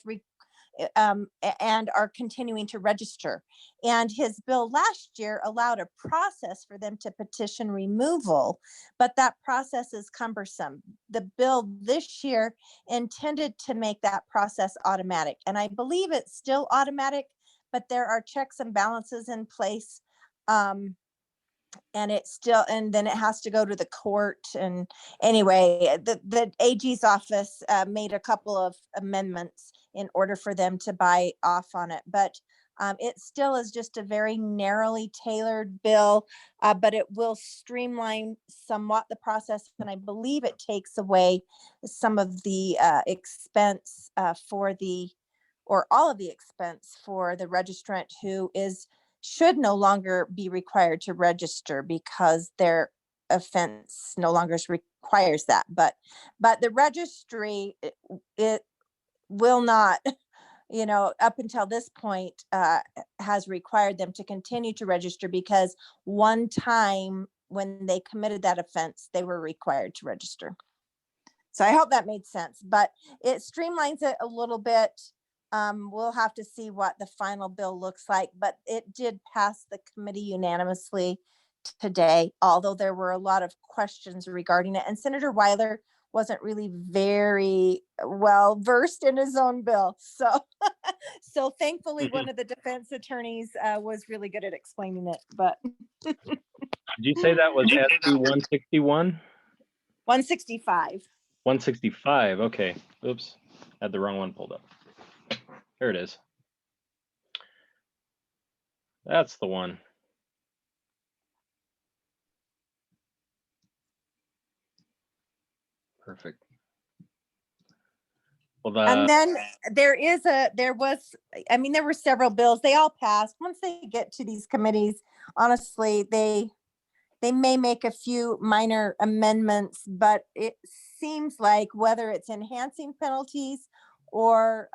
and are continuing to register. And his bill last year allowed a process for them to petition removal, but that process is cumbersome. The bill this year intended to make that process automatic, and I believe it's still automatic, but there are checks and balances in place. And then it has to go to the court. And anyway, the AG's office made a couple of amendments in order for them to buy off on it. But it still is just a very narrowly tailored bill, but it will streamline somewhat the process. And I believe it takes away some of the expense or all of the expense for the registrant who should no longer be required to register because their offense no longer requires that. But the registry, it will not, up until this point, has required them to continue to register because one time when they committed that offense, they were required to register. So I hope that made sense, but it streamlines it a little bit. We'll have to see what the final bill looks like, but it did pass the committee unanimously today, although there were a lot of questions regarding it. And Senator Weiler wasn't really very well versed in his own bill. So thankfully one of the defense attorneys was really good at explaining it, but. Did you say that was SB 161? 165. 165, okay. Oops, had the wrong one pulled up. Here it is. That's the one. Perfect. Well, And then there were several bills. They all passed. Once they get to these committees, honestly, they may make a few minor amendments, but it seems like whether it's enhancing penalties or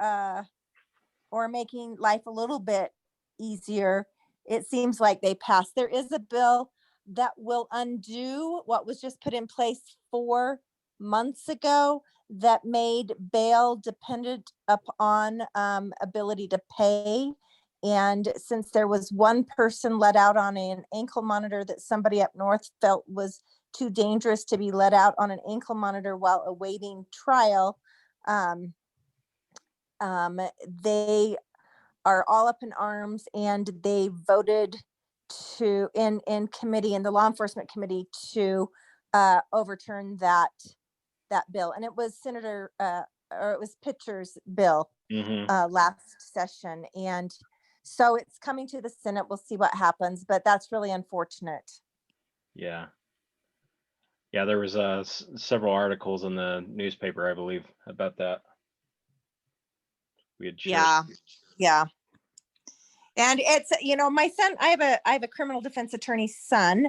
making life a little bit easier, it seems like they passed. There is a bill that will undo what was just put in place 4 months ago that made bail dependent upon ability to pay. And since there was one person let out on an ankle monitor that somebody up north felt was too dangerous to be let out on an ankle monitor while awaiting trial, they are all up in arms, and they voted to in committee, in the law enforcement committee, to overturn that bill. And it was it was Pitcher's bill last session. And so it's coming to the Senate. We'll see what happens, but that's really unfortunate. yeah. Yeah, there was several articles in the newspaper, I believe, about that. We had shared. Yeah. And it's, my son, I have a criminal defense attorney's son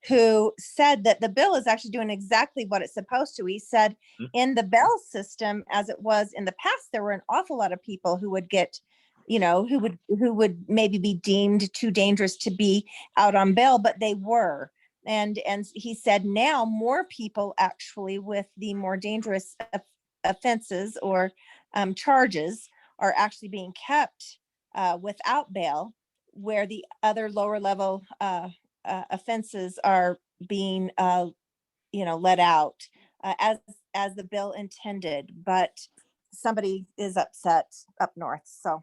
who said that the bill is actually doing exactly what it's supposed to. He said in the bail system, as it was in the past, there were an awful lot of people who would get, who would maybe be deemed too dangerous to be out on bail, but they were. And he said now more people actually with the more dangerous offenses or charges are actually being kept without bail, where the other lower level offenses are being let out as the bill intended. But somebody is upset up north, so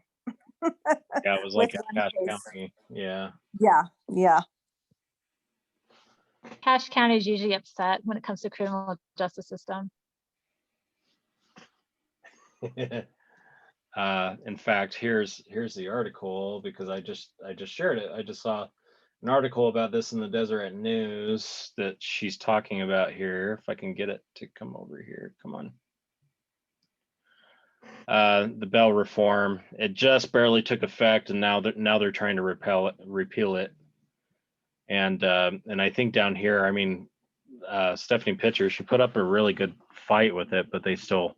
Yeah, it was like a Cache County. Yeah. Cache County is usually upset when it comes to criminal justice system. In fact, here's the article, because I just shared it. I just saw an article about this in the Deseret News that she's talking about here. If I can get it to come over here, come on. The bail reform, it just barely took effect, and now they're trying to repeal it. And I think down here, I mean, Stephanie Pitcher, she put up a really good fight with it, but they still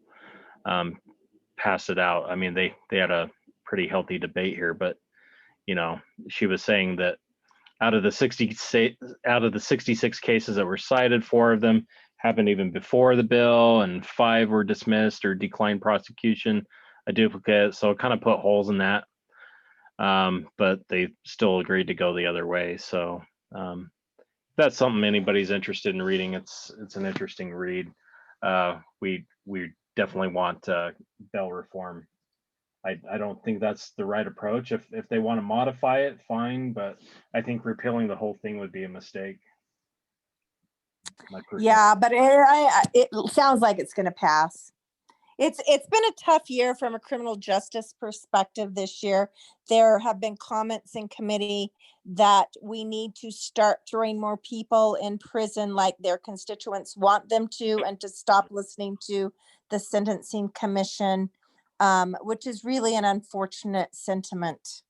passed it out. I mean, they had a pretty healthy debate here, but she was saying that out of the 66 cases that were cited, 4 of them happened even before the bill, and 5 were dismissed or declined prosecution, a duplicate. So it kind of put holes in that. But they still agreed to go the other way. So if that's something anybody's interested in reading, it's an interesting read. We definitely want bail reform. I don't think that's the right approach. If they want to modify it, fine, but I think repealing the whole thing would be a mistake. Yeah, but it sounds like it's going to pass. It's been a tough year from a criminal justice perspective this year. There have been comments in committee that we need to start throwing more people in prison like their constituents want them to, and to stop listening to the sentencing commission, which is really an unfortunate sentiment.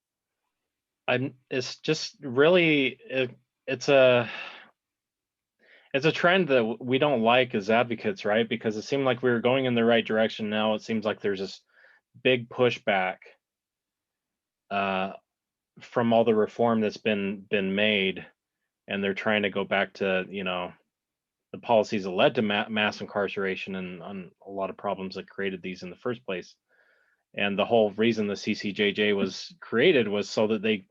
It's just really, it's a trend that we don't like as advocates, right? Because it seemed like we were going in the right direction. Now it seems like there's this big pushback from all the reform that's been made, and they're trying to go back to the policies that led to mass incarceration and on a lot of problems that created these in the first place. And the whole reason the CCJJ was created was so that they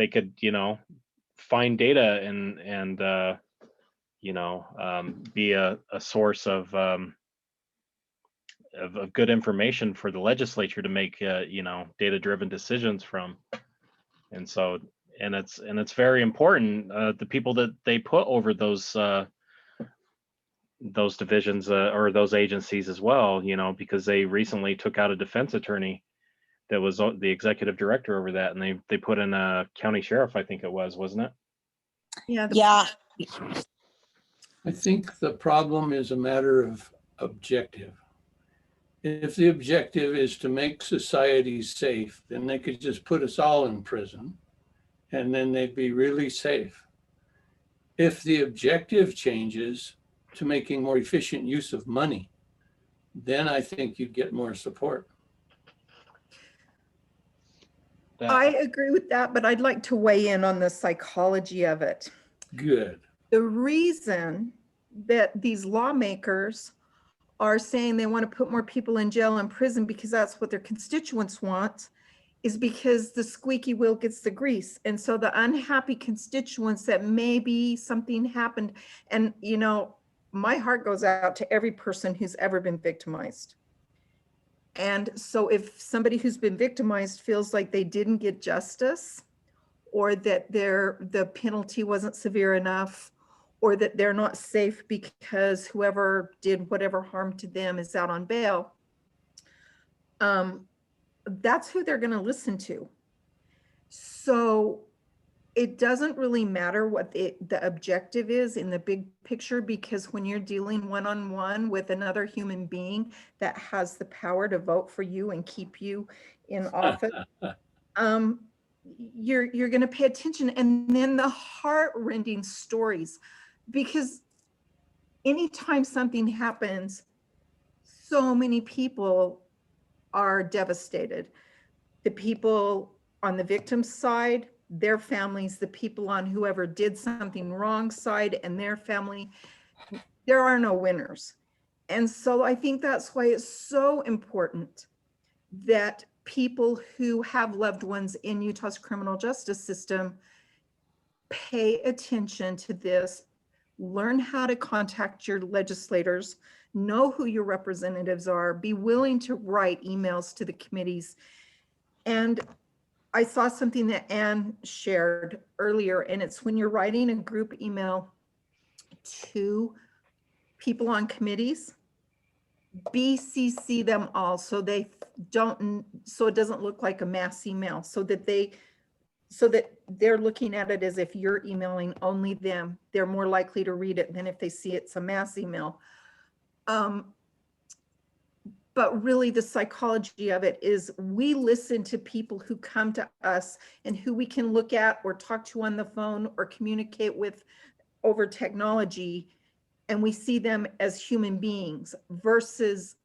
could find data and be a source of good information for the legislature to make data-driven decisions from. And so and it's very important, the people that they put over those divisions or those agencies as well, you know, because they recently took out a defense attorney that was the executive director over that, and they put in a county sheriff, I think it was, wasn't it? Yeah. Yeah. I think the problem is a matter of objective. If the objective is to make society safe, then they could just put us all in prison and then they'd be really safe. If the objective changes to making more efficient use of money, then I think you'd get more support. I agree with that, but I'd like to weigh in on the psychology of it. Good. The reason that these lawmakers are saying they want to put more people in jail and prison because that's what their constituents want is because the squeaky wheel gets the grease. And so the unhappy constituents that maybe something happened, and you know, my heart goes out to every person who's ever been victimized. And so if somebody who's been victimized feels like they didn't get justice, or that the penalty wasn't severe enough, or that they're not safe because whoever did whatever harm to them is out on bail, that's who they're going to listen to. So it doesn't really matter what the objective is in the big picture, because when you're dealing one-on-one with another human being that has the power to vote for you and keep you in office, you're going to pay attention. And then the heart-rending stories, because anytime something happens, so many people are devastated. The people on the victim's side, their families, the people on whoever did something wrong side and their family, there are no winners. And so I think that's why it's so important that people who have loved ones in Utah's criminal justice system pay attention to this, learn how to contact your legislators, know who your representatives are, be willing to write emails to the committees. And I saw something that Anne shared earlier, and it's when you're writing a group email to people on committees, BCC them all so they don't, so it doesn't look like a mass email, so that they're looking at it as if you're emailing only them. They're more likely to read it than if they see it's a mass email. But really the psychology of it is we listen to people who come to us and who we can look at or talk to on the phone or communicate with over technology, and we see them as human beings versus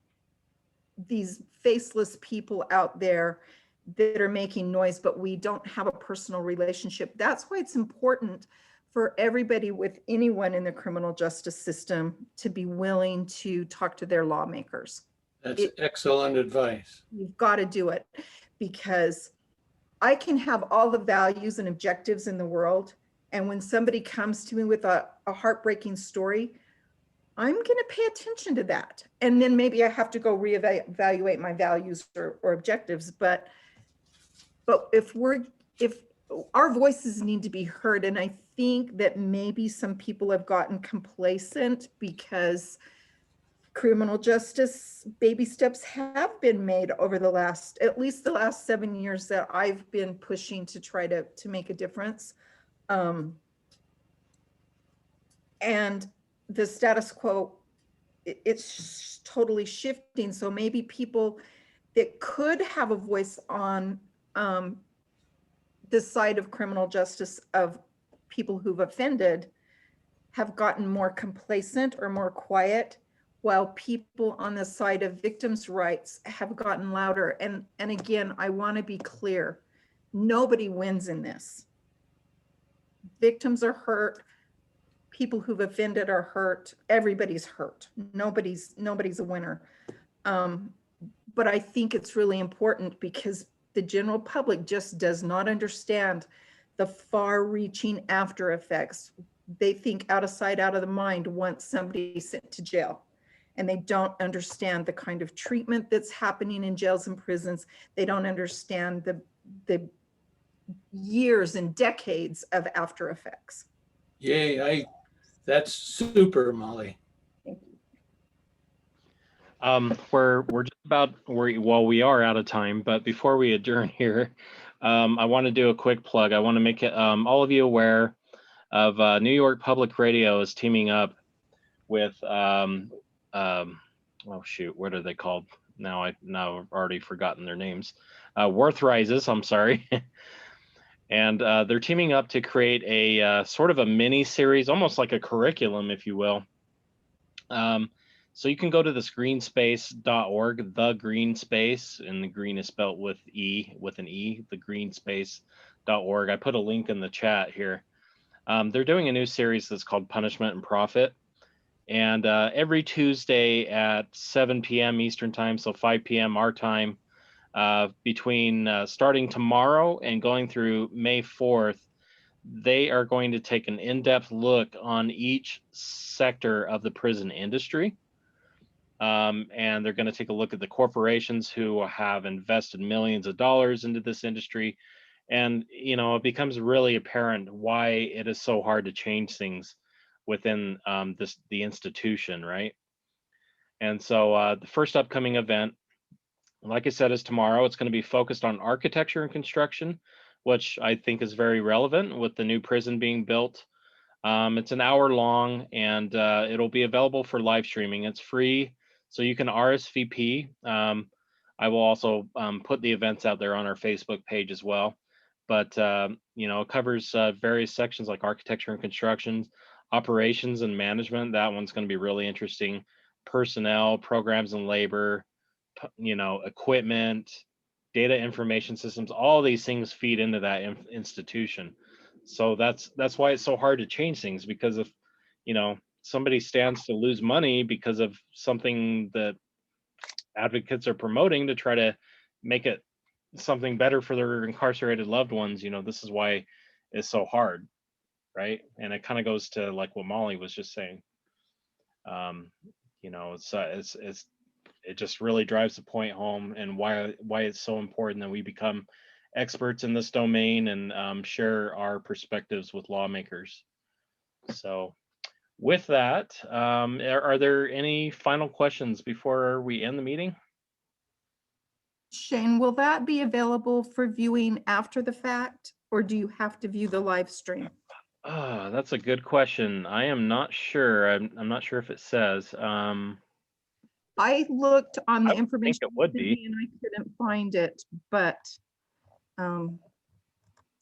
these faceless people out there that are making noise, but we don't have a personal relationship. That's why it's important for everybody with anyone in the criminal justice system to be willing to talk to their lawmakers. That's excellent advice. You've got to do it, because I can have all the values and objectives in the world, and when somebody comes to me with a heartbreaking story, I'm going to pay attention to that. And then maybe I have to go reevaluate my values or objectives. But if our voices need to be heard, and I think that maybe some people have gotten complacent because criminal justice baby steps have been made over at least the last 7 years that I've been pushing to try to make a difference. And the status quo, it's totally shifting. So maybe people that could have a voice on the side of criminal justice of people who've offended have gotten more complacent or more quiet, while people on the side of victims' rights have gotten louder. And again, I want to be clear, nobody wins in this. Victims are hurt. People who've offended are hurt. Everybody's hurt. Nobody's a winner. But I think it's really important because the general public just does not understand the far-reaching after effects. They think out of sight, out of the mind once somebody's sent to jail. And they don't understand the kind of treatment that's happening in jails and prisons. They don't understand the years and decades of after effects. Yay, that's super, Molly. We're just about we are out of time, but before we adjourn here, I want to do a quick plug. I want to make it all of you aware of New York Public Radio is teaming up with oh shoot, what are they called? Now I've already forgotten their names. Worth Rises, I'm sorry. And they're teaming up to create a sort of a mini series, almost like a curriculum, if you will. So you can go to this greenspace.org, the green space, and the green is spelled with an E, the greenspace.org. I put a link in the chat here. They're doing a new series that's called Punishment and Profit. And every Tuesday at 7 p.m. Eastern time, so 5 p.m. our time, between starting tomorrow and going through May 4th, they are going to take an in-depth look on each sector of the prison industry. And they're going to take a look at the corporations who have invested millions of dollars into this industry. And, you know, it becomes really apparent why it is so hard to change things within the institution, right? And so the first upcoming event, like I said, is tomorrow. It's going to be focused on architecture and construction, which I think is very relevant with the new prison being built. It's an hour long, and it'll be available for live streaming. It's free, so you can RSVP. I will also put the events out there on our Facebook page as well. But you know, it covers various sections like architecture and construction, operations and management. That one's going to be really interesting. Personnel, programs and labor, you know, equipment, data information systems. All these things feed into that institution. So that's why it's so hard to change things, because if, you know, somebody stands to lose money because of something that advocates are promoting to try to make it something better for their incarcerated loved ones, you know, this is why it's so hard, right? And it kind of goes to like what Molly was just saying. You know, it just really drives the point home, and why it's so important that we become experts in this domain and share our perspectives with lawmakers. So with that, are there any final questions before we end the meeting? Shane, will that be available for viewing after the fact, or do you have to view the live stream? That's a good question. I am not sure. I'm not sure if it says. I looked on the I would information think it would be. and I couldn't find it, but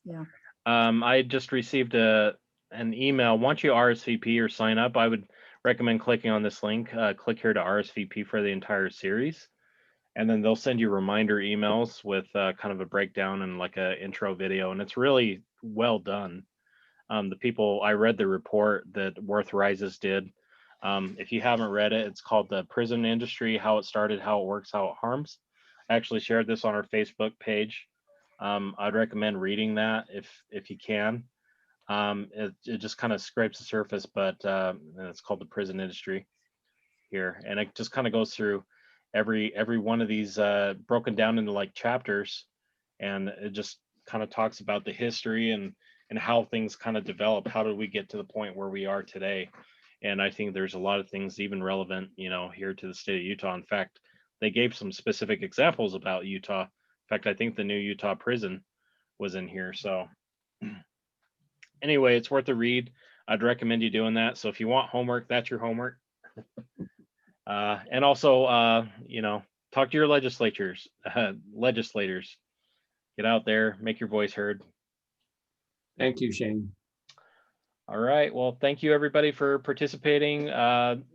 yeah. I just received an email. Once you RSVP or sign up, I would recommend clicking on this link. Click here to RSVP for the entire series, and then they'll send you reminder emails with kind of a breakdown and like a intro video, and it's really well done. The people, I read the report that Worth Rises did. If you haven't read it, it's called The Prison Industry, How It Started, How It Works, How It Harms. I actually shared this on our Facebook page. I'd recommend reading that if you can. It just kind of scrapes the surface, but it's called The Prison Industry here. And it just kind of goes through every one of these broken down into like chapters, and it just kind of talks about the history and how things kind of develop. How did we get to the point where we are today? And I think there's a lot of things even relevant, you know, here to the state of Utah. In fact, they gave some specific examples about Utah. In fact, I think the new Utah prison was in here. So anyway, it's worth a read. I'd recommend you doing that. So if you want homework, that's your homework. And also, you know, talk to your legislators. Get out there, make your voice heard. Thank you, Shane. All right. Well, thank you everybody for participating.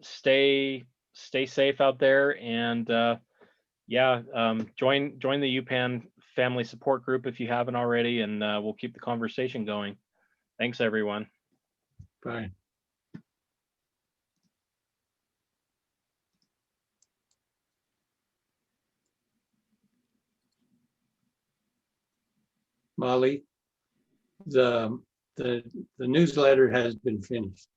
Stay safe out there, and yeah, join the UPAN family support group if you haven't already, and we'll keep the conversation going. Thanks, everyone. Bye. Molly, the newsletter has been finished.